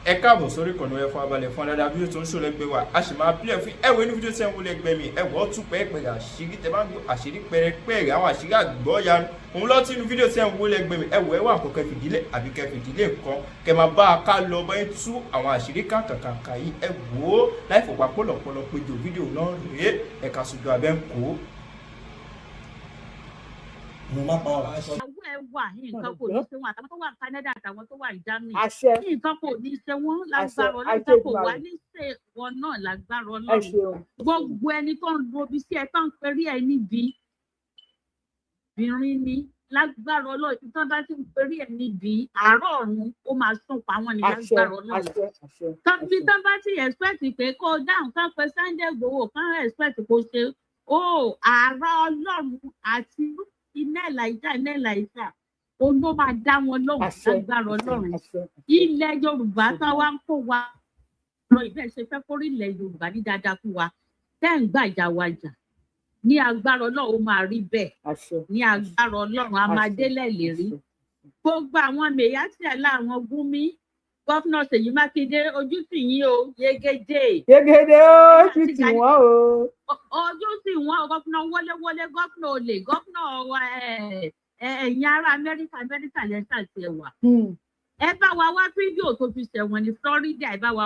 ẹ káàbọ̀ sórí ìkànnì ẹ fún abalẹ̀ fún dáadáa fídíò tó ń ṣòro ẹgbẹ́ wa a sì máa pílẹ̀ fún ẹwọ inú fídíò tí ẹ ń wọlé ẹgbẹ́ mi ẹwọ́ tún pẹ́ẹ́pẹ́rẹ́ àṣírí tẹ bá ń gbọ́ àṣírí pẹ́ẹ́rẹ́ àwọn àṣírí àgbọ̀ọ́yanu òun lọ́ọ́ tí inú fídíò tí ẹ ń wọlé ẹgbẹ́ mi ẹwọ́ ẹwà àkọ́kọ́ fìdílé àbí kẹ fìdílé nǹkan kẹ máa bá a ká lọ bọ́ yín tú àwọn àṣírí kàkàkàkà yìí ẹ wò ó láì fọ̀pá pọ̀lọ̀pọ̀lọ̀ péjọ fídíò náà rèé ẹ̀ka ṣùgbọ́n abẹ́ ń kó. mo má pa ọ. àwọn ẹ wà nǹkan kò ní ṣe wọn àtàwọn tó wà Canada àtàwọn tó wà Germany àṣẹ nǹkan kò ní ṣe wọn lágbára Ọlọ́run kò wá ní ṣe wọn náà lágbára Ọlọ́run gbogbo ẹni tó ń lo ibi sí ẹ tó ń perí ẹ níbi obìnrin ni lágbára Ọlọ́run tó bá ti ń perí ẹ níbi àárọ̀ ọ̀run ó máa sún pa wọn ní lágbára Ọlọ́run tọ́bí tó bá ti expect pé kó dáhùn ká pé Sunday Igboho ká expect kó ṣe àárọ̀ Ọlọ́run àti iná ìlàìjà òun ló máa dá wọn lóhùn lágbára Ọlọ́run ilẹ̀ Yorùbá tá wá ń kó wa lọ ìbẹ́ ṣe fẹ́ kórí ilẹ̀ Yorùbá ní dáadáa fún wa tẹ́ ń gbàjà wájà ní agbára Ọlọ́run ó máa rí bẹ́ẹ̀ ní agbára Ọlọ́run a máa délẹ̀ lérí gbogbo àwọn mẹ̀yàtì aláwọn Gúnmi gọ́fúnà Ṣèyí Mákindé ojú tì yín o yegede ojú tì wọ́n o ojú tì wọ́n o gọ́fúnà wọléwọlé gọ́fúnà olè gọ́fúnà ẹ̀yin ará Amẹ́ríkà lẹ́sà ti ẹ̀ wà ẹ bá wa wá fídíò tó fi ṣẹ̀wọ̀n ní Florida ẹ bá wa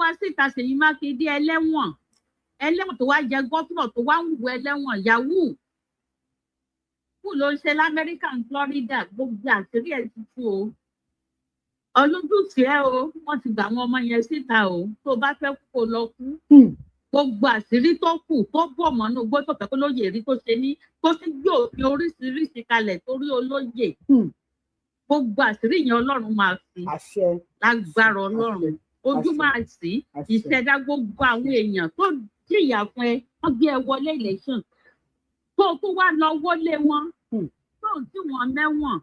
wá síta Ṣèyí Mákindé ẹlẹ́wọ̀n tó wá jẹ gọ́fúnà tó wá ń wù ẹlẹ́wọ̀n yahoo kú ló ń ṣe l'Amẹ́ríkà ní Florida gbogbo àṣírí ẹ̀ ti tú o ọlójútì ẹ o wọ́n ti gbà àwọn ọmọ yẹn síta o tó bá fẹ́ kó lọ kú gbogbo àṣírí tó kù tó bọ̀ mọ́nú gbọ́ tó fẹ́ kó lóye rí tó ṣe ní tó sì gbé òfin oríṣiríṣi kalẹ̀ torí olóye gbogbo àṣírí yẹn Ọlọ́run máa fi lágbára Ọlọ́run ojú máa sí ìṣẹ̀dá gbogbo àwọn èèyàn tó jìyà fún ẹ wọ́n gbé ẹ wọlé election tó wá lọ wọlé wọn tó tí wọ́n mẹ́wọ̀n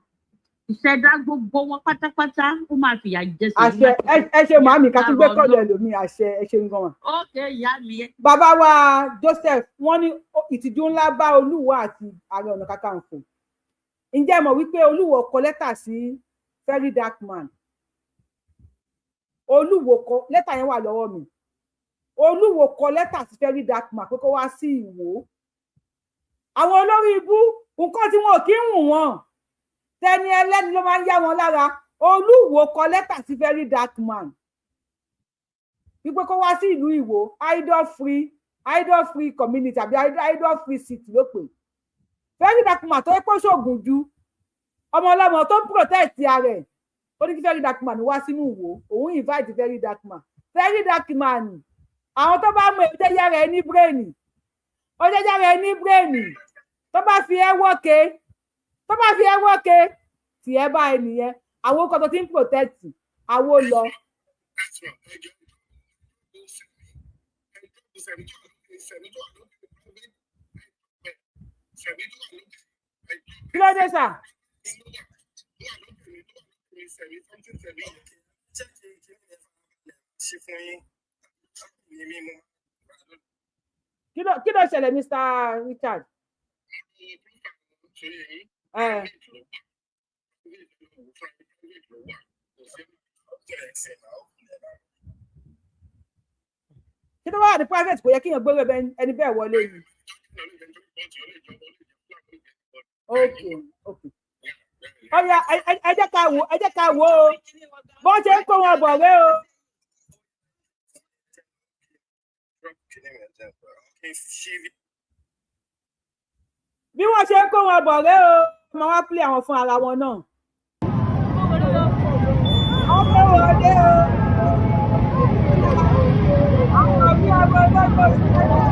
ìṣẹ̀dá gbogbo wọn pátápátá ó máa fìyà jẹ sí. àṣẹ ẹ ṣe màámi ká tún gbé kọlù ẹlòmíì àṣẹ ẹ ṣe ń gan wọn. ókè ìyá mi. bàbá wa Joseph wọ́n ní ìtìjú ńlá bá Olúwo àti Ààrẹ Ọ̀nà Kakanfò ǹjẹ́ ẹ mọ̀ wípé Olúwo kọ lẹ́tà sí very dark man Olúwo kọ lẹ́tà yẹn wà lọ́wọ́ mi Olúwo kọ lẹ́tà sí very dark man pé kó wá sí Ìwó àwọn olórí ibú nǹkan tí wọn ò kí ń wù wọn tẹni ẹlẹ́ni ló máa ń yá wọn lára Olúwo kọ lẹ́tà sí very dark man wípé kó wá sí ìlú Ìwó idol free community àbí idol free city ló pè very dark man tó yẹ pé ṣoògùn ju ọmọ ọlọ́mọ tó ń protect ara ẹ̀ ó ní kí very dark man wá sínú Ìwó òun invite very dark man àwọn tó bá mú èdè yára ẹ ní bírèènì ó jẹ́ yára ẹ ní bírèènì tó bá fi ẹ́ wọ́ọ̀kẹ́ tí ẹ bá ẹnìyẹn àwọn ọkọ̀ tó ti ń protect àwo lọ. kí ló dé sà. kí ló ṣẹlẹ̀ Mr. Richard. kí ló wà ní private kò yẹ kí èèyàn gbé ẹni bẹ́ẹ̀ wọlé yìí. ọ̀yà ẹ jẹ́ ká wò ó bó ṣe ń kó wọn bọ̀ rẹ́ o. bí wọ́n ṣe ń kó wọn bọ̀ rẹ́ o máa wá pílẹ̀ àwọn fún ara wọn náà. ọmọ wọlé o àwọn àbí àwọn ọlọ́gbọ́n sílẹ̀.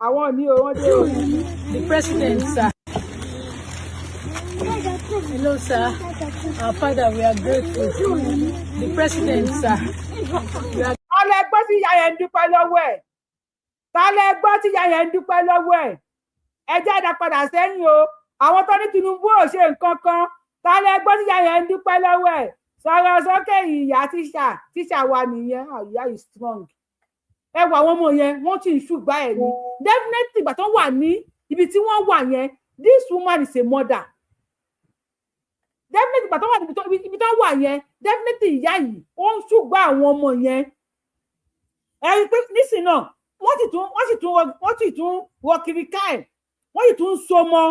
Àwọn ni o wọ́n dé o. The president, sir. Hello, sir. Our father, we are grateful. The president, sir. We are... Tálẹ̀ gbọ́ tí ìyá yẹn ń dúpẹ́ lọ́wọ́ ẹ̀. Tálẹ̀ gbọ́ tí ìyá yẹn ń dúpẹ́ lọ́wọ́ ẹ̀. Ẹ jáde padà sẹ́yìn o. Àwọn tó ní Tinubu ò ṣe nǹkan kan. Tálẹ̀ gbọ́ tí ìyá yẹn ń dúpẹ́ lọ́wọ́ ẹ̀. Sọ̀rọ̀ sókè ìyá tíṣà wa nìyẹn. Ìyá is strong. Ẹ wà àwọn ọmọ yẹn, wọ́n ti ṣùgbà ẹ̀ ní. Definitely ìgbà tó wà ní ibi tí wọ́n wà yẹn, this woman is a mother. Definitely ìgbà tó wà ibi tó wà yẹn, definitely ìyá yìí ó ń ṣùgbà àwọn ọmọ yẹn. Ẹ rí pé nísìnyí náà wọ́n sì tún wọ kiri káì, wọ́n sì tún so mọ́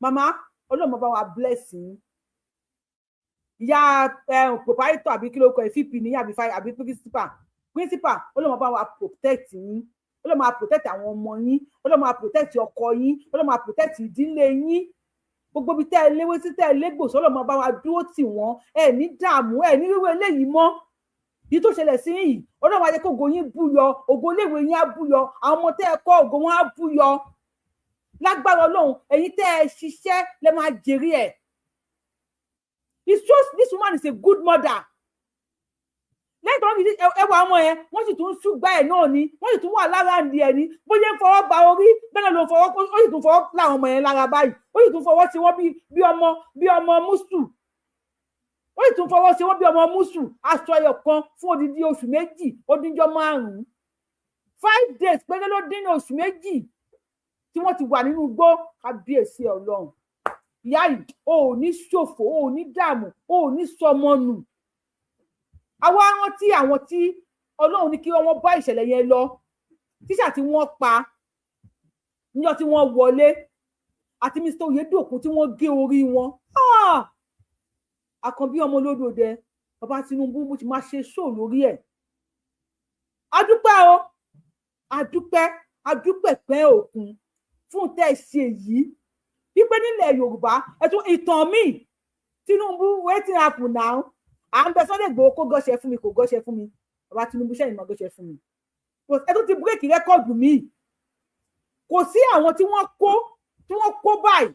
màmá Ọlọ́run bá wa bless yín. Ìyá proprietor àbí kí ló kọ ìfipì ní àbí principal Ọlọ́run bá wa protect yín, Ọlọ́run máa protect àwọn ọmọ yín, Ọlọ́run máa protect ọkọ yín, Ọlọ́run máa protect ìdílé yín. Gbogbo bí tẹ́ ẹ léwé sí tẹ́ ẹ légbòsó Ọlọ́run bá wa dúró tì wọ́n, ẹ ní dààmú, ẹ ní wíwé eléyìí mọ́. Yìí tó ṣẹlẹ̀ sí yìí Ọlọ́run á jẹ́ kó ògo yín búyọ, ògo iléèwé yín á búyọ, àwọn ọmọ tẹ́ ẹ kọ́ ògo wọn á búyọ. Lágbára Ọlọ́run ẹ̀yin tẹ́ ẹ ṣiṣẹ́ lẹ máa jèrè ẹ̀. It's just this woman is a good mother. Lẹ́yìn tó ń fi ẹwà ọmọ yẹn wọ́n sì tún ṣùgbà ẹ̀ náà ni, wọ́n sì tún wà lára ǹdí ẹ̀ ní, bóyá ń fọwọ́ gba orí bẹ́ẹ̀ ló fọwọ́, ó sì tún fọwọ́ láwọn ọmọ yẹn lára báyìí, ó sì tún fọwọ́ sí wọ́n bí ọmọ mùsù, ó sì tún fọwọ́ sí wọ́n bí ọmọ mùsù. Aṣọ ẹyọ kan fún odidi oṣù méjì, odíjọ́ 5 days péré ló dín ní oṣù méjì tí wọ́n ti wà nínú igbó. Kábíyèsí Ọlọ́run. Ìyá yìí ò ní ṣòfò, ò ní dààmú, ò ní sọmọ nù. Àwa rántí àwọn tí Ọlọ́run ní kí wọ́n bá ìṣẹ̀lẹ̀ yẹn lọ, tíṣà tí wọ́n pa níjọ́ tí wọ́n wọlé àti Mr. Oyedokun tí wọ́n gé orí wọn. Àkànbí ọmọ olódòdẹ bàbá Tinubu mo ti máa ṣe ṣó lórí ẹ̀. Adúpẹ́ o, adúpẹ́ pẹ́ òkun fún tẹ́ ṣe yìí. Wípé nílẹ̀ Yorùbá ẹ̀tún ìtàn míì Tinubu wetin happen now. À ń bẹ Sunday Igboho kó gọ́ṣẹ́ fún mi, kò gọ́ṣẹ́ fún mi. Bàbá Tinubu ṣẹ́yìn máa gọ́ṣẹ́ fún mi. Ẹ tún ti bírèkì rẹ́kọ̀dù mi. Kò sí àwọn tí wọ́n kó báyìí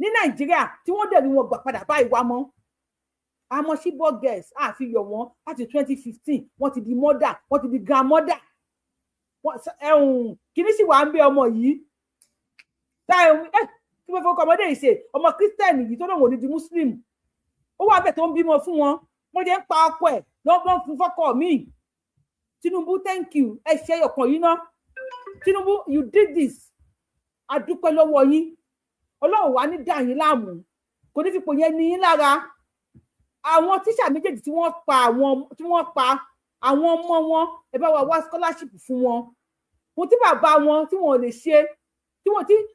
ní Nàìjíríà tí wọ́n dẹ̀ ní wọn gbà padà báyìí wá mọ́. Àmọ́ Chibok girls àfihàn wọn láti 2015 wọ́n ti di mother, wọ́n ti di grandmother. Kìíní sì wà ń bẹ ọmọ yìí. Kí wọ́n fọwọ́ ọmọdé yìí ṣe ọmọ Christian yìí tó lóun ò ní di Muslim. Ó wà bẹ́ẹ̀ tó ń bímọ fún wọn. Wọ́n jẹ́ ń pa ọkọ ẹ̀ lọ́gbọ́n fún fọ́kọ mi. Tinubu thank you, ẹ ṣe ọkàn yìí náà. Tinubu you did this. A dúpẹ́ lọ́wọ́ yín. Ọlọ́run wà ní dá yín láàmú, kò ní fipò yẹn ní yín lára. Àwọn tíṣà méjèèjì tí wọ́n pa àwọn ọmọ wọn, ẹ bá wa wá scholarship fún wọn. Mo tí bàbá wọn tí wọn ò lè ṣe, tí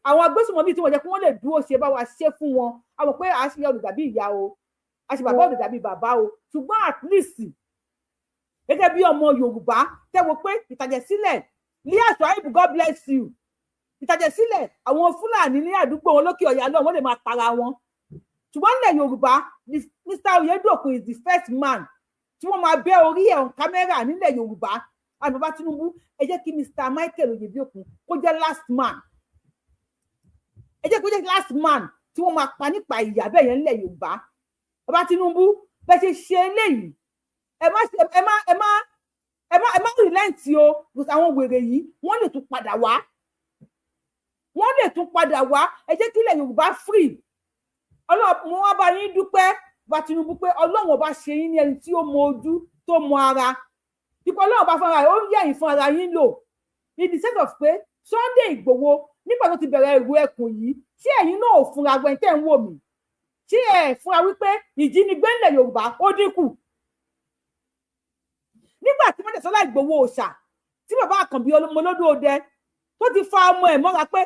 àwọn agbésùnmọ̀bí tí wọ́n jẹ́ kí wọ́n lè dúró ṣe bá wa ṣe fún wọn. A mọ̀ pé àṣìyá olùdàbí ìyá o, àṣìbàbá olùdàbí bàbá o, ṣùgbọ́n at least gẹ́gẹ́ bí ọmọ Yorùbá tẹ́wọ́ pé ìtàjẹ̀sílẹ̀ ní àṣọ àìbù God bless you. Ìtàjẹ̀sílẹ̀ àwọn Fúlàní ní àdúgbò wọn lókè Ọ̀yà lọ́wọ́ wọ́n lè máa para wọn. Ṣùgbọ́n nílẹ̀ Yorùbá Mr. Oyedokun is the first man tí wọ́n máa bẹ́ orí ẹ̀ on camera nílẹ̀ Yorùbá. Àti bàbá Tinubu ẹ jẹ́ kí Mr. Michael Oyedokun kó jẹ́ last man. Ẹ jẹ́ kó jẹ́ last man tí wọ́n máa pa nípa ìyà bẹ́ẹ̀ yẹn nílẹ̀ Yorùbá. Bàbá Tinubu bẹ́ẹ̀ ṣe eléyìí ẹ má relent o, because àwọn wèrè yìí wọ́n lè tún padà wá. Ẹ jẹ́ kí ilẹ̀ Yorùbá free. Ọlọ́run mo wá bá yín dúpẹ́ bá Tinubu pé Ọlọ́run ọba ṣe yín ní ẹni tí ó mọ ojú tó mọ ara. Ipò Ọlọ́run ọba fún ara rẹ̀ ó ń yẹ̀yìn fún ara yín lò. In the sense of pé Sunday Igboho nígbà tó ti bẹ̀rẹ̀ ìrú ẹkùn yìí, ṣé ẹ̀yin náà ò fúnra gbẹ̀yìn tẹ́ ń wò mí? Ṣé ẹ fúnra wípé ìjínigbé ńlẹ̀ Yorùbá ó dínkù? Nígbà tí wọ́n tẹ̀sọ́lá Ìgbòho òòṣà tí bàbá Àkànbí ọmọ olódòdẹ tó ti fa ọmọ ẹ̀ mọ́ra pé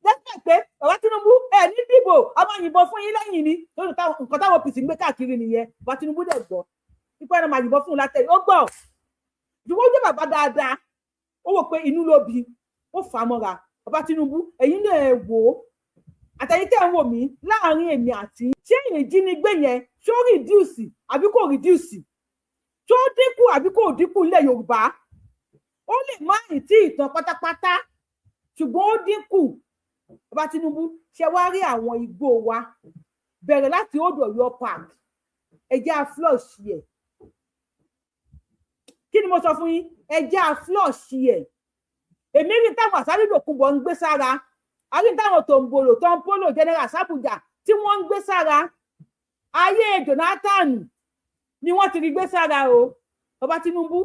lẹ́sẹ̀ pé bàbá Tinubu ẹ̀ ní dìbò a máa yìnbọn fún yín lẹ́yìn ni, lórí nǹkan táwọn OPC ń gbé káàkiri nìyẹn. Bàbá Tinubu dẹ̀ gbọ́ pípẹ́ ẹ̀rọ máa yìnbọn fún un látẹ̀ ó gbọ́. Ìdúró jẹ́ bàbá dáadáa, ó wò pé inú ló bí, ó fà á mọ́ra. Bàbá Tinubu ẹ̀yin náà ẹ̀ wò ó, àtẹ̀yìn tẹ́ ń wò mí láàrin èmi àti ṣé ìjínigbé yẹn ṣó reduce àbí kò reduce, ṣó dínkù àbí kò dínkù nílẹ̀ Yorùbá. Ó lè má ì tí ìtàn pátápátá, ṣùgbọ́n ó dínkù. Bàbá Tinubu ṣe wá rí àwọn igbó wa bẹ̀rẹ̀ láti Old Ọ̀yọ́ Park ẹjẹ́ a flush ẹ̀. Kí ni mo sọ fún yín? Ẹjẹ́ a flush ẹ̀. Èmi rí táwọn Àsárì Dòkúnbọ̀ ń gbé sára, a rí táwọn Tòǹbòlò Tòǹpólò General Sàbújà tí wọ́n ń gbé sára. Ayé Jonathan ni wọ́n ti rí gbé sára o. Bàbá Tinubu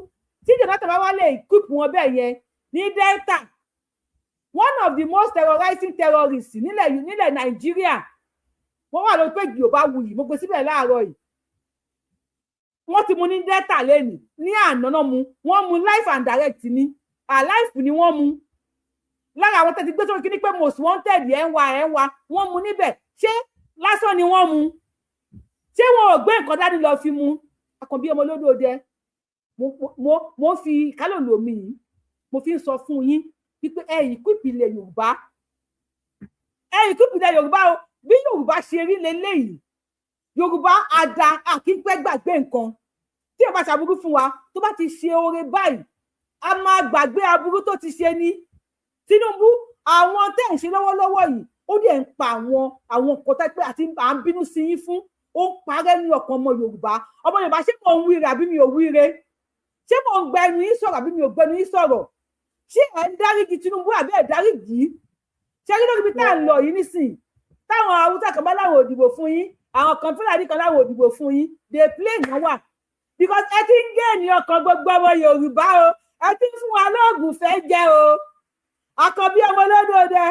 tí Jonathan bá wá lè equip wọn bẹ́ẹ̀ yẹn ní Delta, one of the most terrorizing terrorists nílẹ̀ Nàìjíríà, wọ́n wà lórí péjì Yorùbáwùyí, mo gbé síbẹ̀ láàárọ̀ yìí. Wọ́n ti mú ní Delta lẹ́nìí, ní àná náà wọ́n mú life and direct ní alive ni wọ́n mú. Lára àwọn tẹ́tí gbé sórí kíní pé most wanted ẹ̀ ń wa wọ́n mú níbẹ̀. Ṣé lásán ni wọ́n mú? Ṣé wọn ò gbé nǹkan dání lọ fi mú? Àkànbí ọmọ olódòdẹ, mo fi kálòlò mi yìí mo fi ń sọ fún yín wípé equip ilẹ̀ Yorùbá, equip ilẹ̀ Yorùbá o. Bí Yorùbá ṣe rí leléyìí, Yorùbá ada àkínpẹ́ gbàgbé nǹkan. Tí ó bá ṣàbúrú fún wa, tó bá ti ṣe oore báyìí, a máa gbàgbé aburú tó ti ṣe ní. Tinubu, àwọn tẹ́ ń ṣe lọ́wọ́lọ́wọ́ yìí, ó dẹ̀ ń pa àwọn nǹkan tẹ́ pé àti à ń bínú sí yín fún, ó ń parẹ́ ní ọkàn ọmọ Yorùbá. Ọmọ Yorùbá, ṣé mo ń wíire àbí mi ò wíire? Ṣé mo ń gbẹnu yín sọ̀rọ̀ àbí mi ò gbẹnu yín sọ̀rọ̀? Ṣé ẹ̀ ń dáríjì Tinubu àbí ẹ̀ dáríjì? Ṣé kí lórí bí tá à ń lọ yìí nísìnyí? Táwọn Haúsá kan bá láwọn òdìbò fún yín, àwọn kan Fúlàní kan láwọn òdìbò fún yín, dey play náà wà. Because ẹ ti ń gé ní ọkàn gbogbo ọmọ Yorùbá o, ẹ ti ń fún wa lóògùn fẹ́ jẹ o. Àkànbí ọmọ olódòdẹ,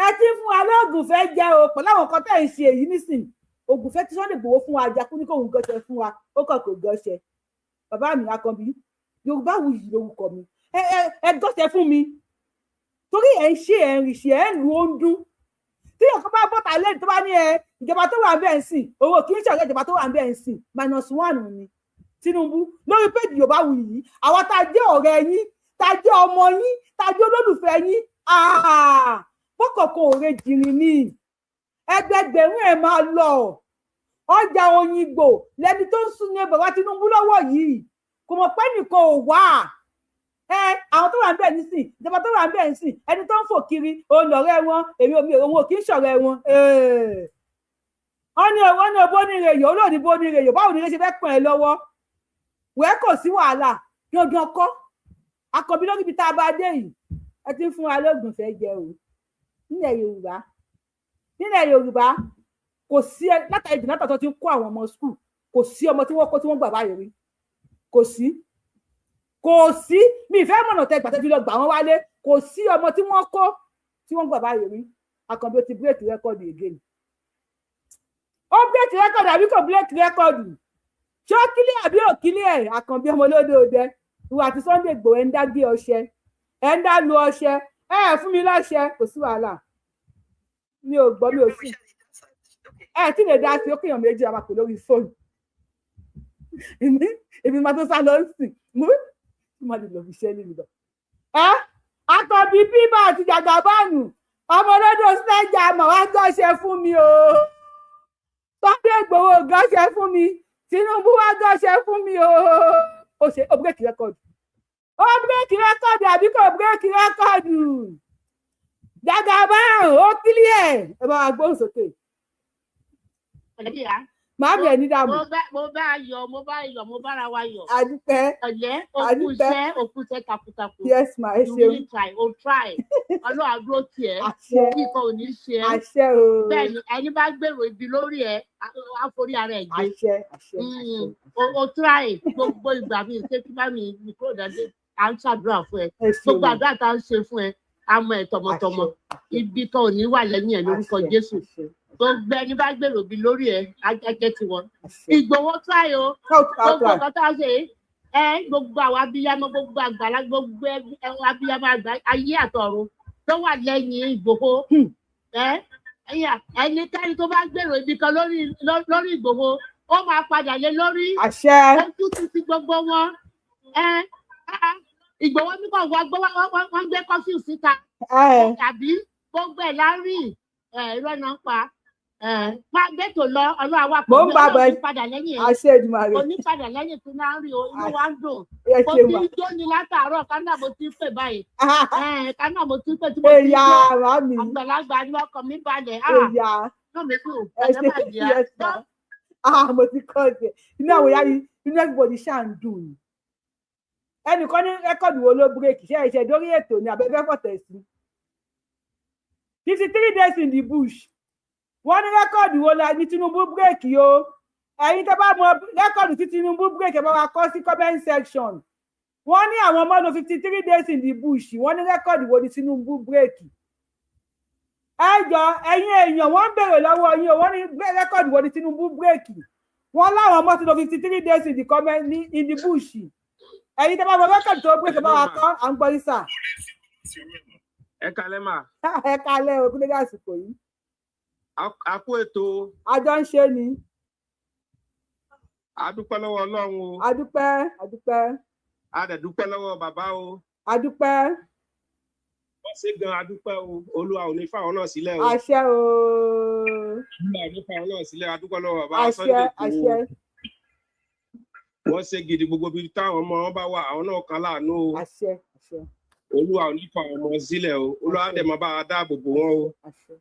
ẹ ti ń fún wa lóògùn fẹ́ jẹ o. Pẹ̀lú àwọn kan tẹ̀ ń ṣe èyí nísìnyí, ògùn fẹ́ tí Sunday Igboho fún wa, Àjàkú ní kóhun gọ́ṣẹ́ fún wa, ó kàn kò gọ́ṣẹ́. Bàbá mi Àkànbí, Yorùbáwùyí lórúkọ mi, ẹ gọ́ṣẹ́ fún mi. Torí ẹ̀ ń ṣe ẹ̀ ń rìṣì ẹ̀ ń lu ó ń dún. Tí ọkọ bá bọ́ta lẹ́yìn tó bá ní ìjọba tó wà ń bẹ́ẹ̀ ń sìn, owó kì í ṣọ̀rẹ́ ìjọba tó wà ń bẹ́ẹ̀ ń sìn, -1 ni. Tinubu lórí péjì Yorùbáwùyí, àwọn tá a jẹ́ ọ̀rẹ́ yín, tá a jẹ́ ọmọ yín, tá a jẹ́ olólùfẹ́ yín, bọ́kọ̀ọ̀kan òre jìnrìn ni. Ẹgbẹgbẹ̀rún ẹ̀ máa lọ. Ọjà Òyìngbò lẹni tó ń sún ní bàbá Tinubu lọ́wọ́ yìí, kò mọ̀ pé nìkan ò wá. Àwọn tó wà ń bẹ̀ nísìn, ìjọba tó wà ń bẹ̀ nísìn, ẹni tó ń fò kiri òun lọ̀rẹ́ wọn, èmi òun ò kì í ṣọ̀rẹ́ wọn. Wọ́n ní bóníreyò, olóòní bóníreyò, báwo ni ilé ṣe fẹ́ pọ̀ ẹ́ lọ́wọ́? Wẹ́ẹ́ kò sí wàhálà, dandan kọ́. Àkànbí lórí ibi tá a bá dé yìí, ẹ ti ń fún wa lóògùn fẹ́ jẹ o. Nílẹ̀ Yorùbá kò sí látàrí Jonathan tó ti ń kó àwọn ọmọ skul, kò sí ọmọ tí wọ́n kó tí wọ́n gbà báyìí rí. Kò sí mi ìfẹ́ mọ̀nà tẹ gbàtẹ́ fi lọ gbà wọ́n wálé, kò sí ọmọ tí wọ́n kó tí wọ́n gbà báyìí rí. Àkànbí ó ti bírèkì rẹ́kọ̀dù again. Ó bírèkì rẹ́kọ̀dù àbí kò bírèkì rẹ́kọ̀dù? Ṣé ó kílẹ̀ àbí ò kílẹ̀? Àkànbí ọmọ olódòdẹ, ìwà àti Sunday Igboho ẹ̀ ń dá gbé ọṣẹ, ẹ̀ ń dá lu ọṣẹ, fún mi lọ́ṣẹ, kò sí wàhálà. Mi ò gbọ́, mi ò sí. Tí lè dá sí ó kéèyàn méjì àmà pè lórí fóònù. Èmi máa tó sá lọ sí má lè lọ fi ṣẹ́ nínú lọ. Àkànbí bíbá àti Jàgàbáànù, ọmọ olódò sẹ́jà àmọ̀ wá gọ́ṣẹ́ fún mi o. Sunday Igboho gọ́ṣẹ́ fún mi, Tinubu wá gọ́ṣẹ́ fún mi o. Ó bírèkì rẹ́kọ̀dù. Ó bírèkì rẹ́kọ̀dù àbí kò bírèkì rẹ́kọ̀dù? Jàgàbáànù ó kílíẹ̀. Ẹ bá wa gbóhùn sókè. Màámi ẹ̀ ní dààmú. Mo bára wa yọ̀. Adúpẹ́. Ọ̀lẹ́, òkú iṣẹ́ takuntakun. Yes ma, ẹ ṣeun. You really try, o try. Ọlọ́run àdúró tiẹ̀. Àṣẹ. Kíkọ ò ní ṣe ẹ́. Àṣẹ o. Bẹ́ẹ̀ni, ẹni bá gbèrò ibi lórí ẹ̀, á forí ara ẹ̀ gbé. Àṣẹ. O try gbogbo ìgbà mi, ṣé kí bá mi kúrò dáadé, à ń ṣàdúrà fún ẹ. Gbogbo àdúrà tá à ń ṣe fún ẹ, á mọ ẹ tọmọtọmọ. Ibi kan ò ní wà lẹ́yìn ẹ̀ lórúkọ Jésù. Gbogbo ẹni bá gbèrò bí lórí ẹ ajẹjẹ tiwọn. Ìgbòho try o, gbogbo nǹkan tá a ṣe gbogbo àwọn abiyamọ, gbogbo àgbàlá, gbogbo ẹwọn abiyamọ àgbà ayé àtọ̀run tó wà lẹ́yìn Ìgbòho. Ẹnikẹ́ni tó bá gbèrò ibi kan lórí Ìgbòho, ó máa padà lé lórí. Àṣẹ. Ojú ti gbogbo wọn. Ìgbòho nígbà wọ́n gbé kọ́fíù síta. Tàbí gbogbo ẹ̀ lárí irọ́ náà pa. máa gbẹ́tò lọ ọlọ́run àwa Mo ń bá bọ̀ pẹ̀lú padà lẹ́yìn ẹ̀ àṣẹ Èdùmàrè. onípadà lẹ́yìn tí náà rí o inú wa ń dùn Ẹ mo ṣe ti wà. ń jó ni látàárọ̀ kánà mo ti ń pè báyìí kánà mo ti ń pè tí mo ti ń Èyà jó màmí. àgbàlagbà ni ọkàn mi balẹ̀ Èyà. náà mi kù Ẹ ẹ̀jẹ̀ ṣe máa di à. yes ma. Mo ti kọ́ ọ̀sẹ̀. Inú àwọn ìyá yìí, inú everybody ṣáà ń dùn ni. Ẹnìkan ní rẹ́kọ̀dù wo ló bírèkì ṣe ìṣẹ̀ dórí ètò ní abẹ́fẹ́ fọ̀tẹ̀ sí. 53 days in the bush. Wọ́n ní rẹ́kọ̀dù wo la ní Tinubu bírèkì o. Ẹ̀yin tẹ́ bá mọ rẹ́kọ̀dù tí Tinubu bírèkì ẹ bá wa kọ sí comment section. Wọ́n ní àwọn ọmọ lò 53 days in the bush. Wọ́n ní rẹ́kọ̀dù wo ni Tinubu bírèkì. Ẹ jọ ẹ̀yin èèyàn wọ́n ń bèrè lọ́wọ́ yín o. Wọ́n ní rẹ́kọ̀dù wo ni Tinubu bírèkì. Wọ́n láwọn ọmọ ti lò 53 days in the comment ní in the bush. Ẹ̀yin tẹ́ bá mọ rẹ́kọ̀dù tó bírèkì ẹ bá wa kọ à ń gbọ́ yín sà. Ẹ kalẹ́ mà. Ẹ kalẹ́ o kúlẹ̀ àsìkò yìí. A kú ètò. Àjọ ń ṣe ni. A dúpẹ́ lọ́wọ́ Ọlọ́run o. A dúpẹ́, a dúpẹ́. A dẹ̀ dúpẹ́ lọ́wọ́ bàbá o. A dúpẹ́. Wọ́n ṣe gan a dúpẹ́ o. Olúwa ò ní fáwọn náà sílẹ̀ o. Àṣẹ o. Olúwa ò ní fáwọn náà sílẹ̀. A dúpẹ́ lọ́wọ́ bàbá Àṣẹ, Sunday tó. àṣẹ. Wọ́n ṣe gidi gbogbo ibi táwọn ọmọ wọn bá wà àwọn náà kan láàánú o. Àṣẹ, àṣẹ. Olúwa ò ní fáwọn ọmọ sílẹ̀ o. Olúwa dẹ̀ máa bá a dáàbò bò wọ́n o. Àṣẹ.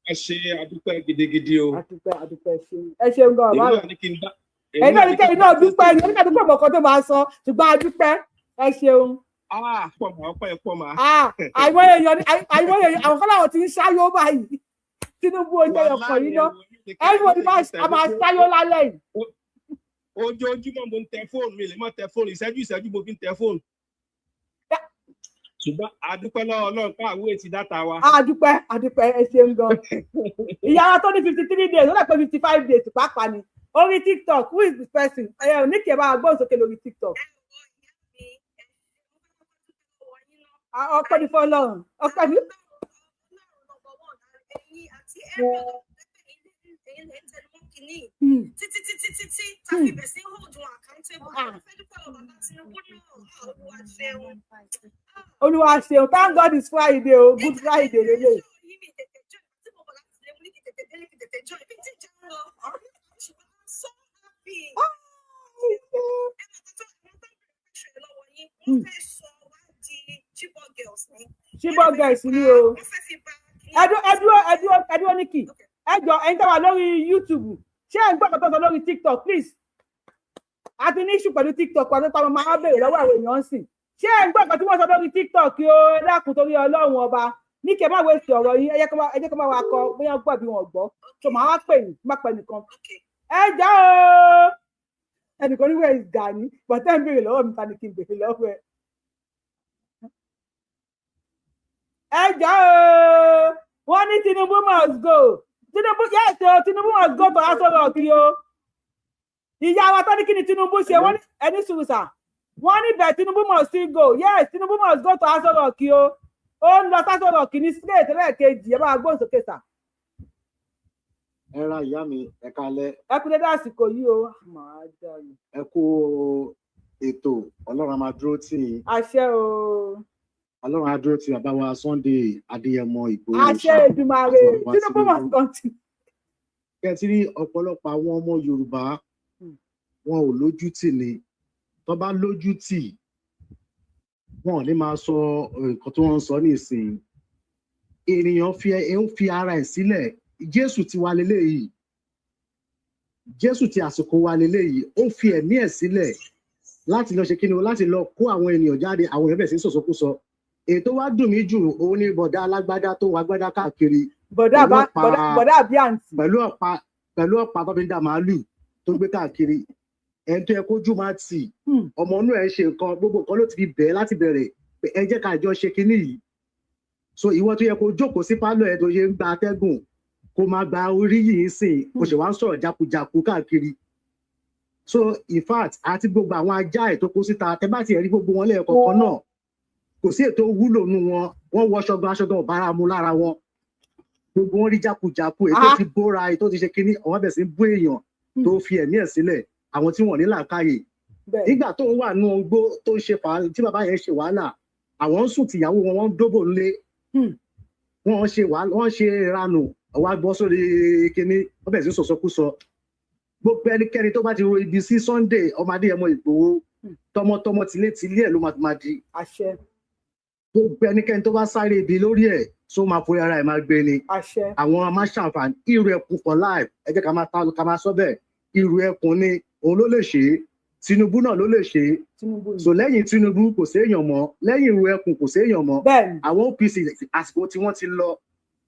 Ẹ ṣe adúpẹ́ gidigidi o. A dúpẹ́, a dúpẹ́ ṣe. Ẹ ṣeun gan Èmi bàbá. náà ní kí n dá. Ẹ̀yin náà ní kẹ́yìn náà dúpẹ́ ni. Oníkà dúpẹ́ ọ̀kan tó máa sọ ṣùgbọ́n a dúpẹ́. Ẹ ṣeun. Pọ̀ mà ọpẹ́ pọ̀ mà. Àìmọye èèyàn àwọn kan láwọn ti ń ṣáyó báyìí. Tinubu oúnjẹ ọkàn yìí náà. Everybody máa ṣáyó lálẹ́ yìí. Ojoojúmọ́ mo ń tẹ fóònù mi lè má tẹ fóònù ìṣẹ́jú mo fi ń tẹ fóònù. Ṣùgbọ́n àdúpẹ́ lọ́wọ́ Ọlọ́run káàwé ti dáta wa. Àdúpẹ́ ẹ ṣeun gan. Ìyá wa tó ní 53 days ó lè pé 55 days pàápàá ni. Orí TikTok, who is this person? Oníkè bá gbọ́ sókè lórí TikTok. Ọpẹ́ ní fọ́lọ́run. Ọpẹ́ ní. Olúwa ṣeun. Thank God it's Friday o. Good Friday lélẹ̀. Chibok girls ni o. Ẹdúró Nikki. Ẹ jọ̀ọ́ ẹ̀yin tẹ́ wà lórí YouTube. Ṣé ẹ ń gbọ́ kọ́tọ́ sọ lórí TikTok please? A ti ní issue pẹ̀lú TikTok wa nípa máa bèèrè lọ́wọ́ àwọn èèyàn sìn. Ṣé ẹ ń gbọ́ kọ́tọ́ tí wọ́n sọ lórí TikTok o dákun torí Ọlọ́run ọba? Nikki ẹ má wo èsì ọ̀rọ̀ yín ẹ jẹ́ kó máa wá kọ bóyá gbọ́ bí wọ́n gbọ́. So màá wá pè yín má pẹ́ nìkan. Ẹ jọ̀ọ́ o. Ẹnìkan níwẹ̀ ìgbà ní bọ̀tẹ́ ń bèèrè lọ́wọ́ mi ta ni kí n bèèrè lọ́wọ́ ẹ. Ẹ jọ̀ọ́ o. Wọ́n ní Tinubu must go. Tinubu must go to Aso Rock o. Ìyá wa tó ní kí ni Tinubu ṣe wọ́n ní ẹni sùúrùsà. Wọ́n ní bẹ́ẹ̀ Tinubu must still go. Yes, Tinubu must go to Aso Rock o. Ó ń lọ Aso Rock ní straight lẹ́ẹ̀kejì ẹ bá gbóhùn sókè sà. Ẹ ra ìyá mi ẹ kalẹ̀. Ẹ kú dédé àsìkò yìí o. Ẹ kú ètò Ọlọ́run á máa dúró tì í. Àṣẹ o. Ọlọ́run á dúró tì bàbá wa Sunday Adéyẹmọ Ìgbòho. Àṣẹ Èdùmàrè. Tinubu must continue. Kẹ́tí rí ọ̀pọ̀lọpọ̀ àwọn ọmọ Yorùbá wọn ò lójú tì ní. Tó bá lójú tì wọn ò ní máa sọ nǹkan tó ń sọ nísìnyí. Ènìyàn fi ara ẹ̀ sílẹ̀. Jésù ti wà leléyìí. Jésù ti àsìkò wà leléyìí. Ó fi ẹ̀mí ẹ̀ sílẹ̀ láti lọ ṣe kíni o láti lọ kó àwọn ènìyàn jáde àwọn èèyàn bẹ̀ sí sọ̀sọ̀kúsọ. Èyí tó wá dùn mí jù òun ni bọ̀dá alágbádá tó wà gbádá káàkiri. Bọ̀dá àbí àǹtí. Pẹ̀lú ọ̀pá tó fi ń dà màálù tó gbé káàkiri. Ẹni tó yẹ kójú máa tì. Ọmọ inú ẹ̀ ṣe nǹkan gbogbo nǹkan ló ti fi bẹ̀ẹ́ láti bẹ̀rẹ̀. Ẹ jẹ́ ká jọ ṣe kíní yìí. So ìwọ tó yẹ kó jókòó sí pálọ̀ ẹ̀ tó ṣe ń gba atẹ́gùn kó máa gba orí yìí sìn kó ṣe wá ń sọ̀rọ̀ jákujàku káàkiri. So in fact àti gbogbo àwọn ajá ẹ̀ tó kó síta tẹ́ bá ti rí gbogbo wọn lẹ́ẹ̀kọ̀ọ̀kan náà kò sí ètò wúlò nù wọn wọ́n wọ aṣọ́gan ọ̀bára mu lára wọn gbogbo wọn rí jákujàku ètò ti bóra ètò ti ṣe kínní àwọn bẹ̀ sí bó èèyàn tó fi ẹ̀mí ẹ̀ sílẹ̀ àwọn tí wọ́n ní làákàyè nígbà tó wà nù ọgbó tó ń ṣe tí bàbá yẹn ṣe wàhálà àwọn ń sùn tìyàwó wọn wọ́n ń dóbò ńlé wọ́n ṣe ìranù àwa gbọ́ sórí kíní wọ́n bẹ̀rẹ̀ sí sọ̀sọ́kúsọ gbogbo ẹnikẹ́ni tó bá ti ro ibi sí Sunday ọmọ Adéyẹmọ Ìgbòho tọmọtọmọ tilétilé ẹ̀ ló máa di àṣẹ gbogbo ẹnikẹ́ni tó bá sáré ibi lórí ẹ̀ tó máa forí ara ẹ̀ máa gbé ni àṣẹ àwọn amáṣàǹfààní irú ẹkùn for life ẹ jẹ́ ká máa sọ bẹ́ẹ̀ irú ẹkùn ni òun ló lè ṣe é Tinubu náà ló lè ṣe é Tinubu so lẹ́yìn Tinubu kò séèyàn mọ́ lẹ́yìn irú ẹkùn kò séèyàn mọ́ bẹ́ẹ̀ni àwọn OPC àsìkò tí wọ́n ti lọ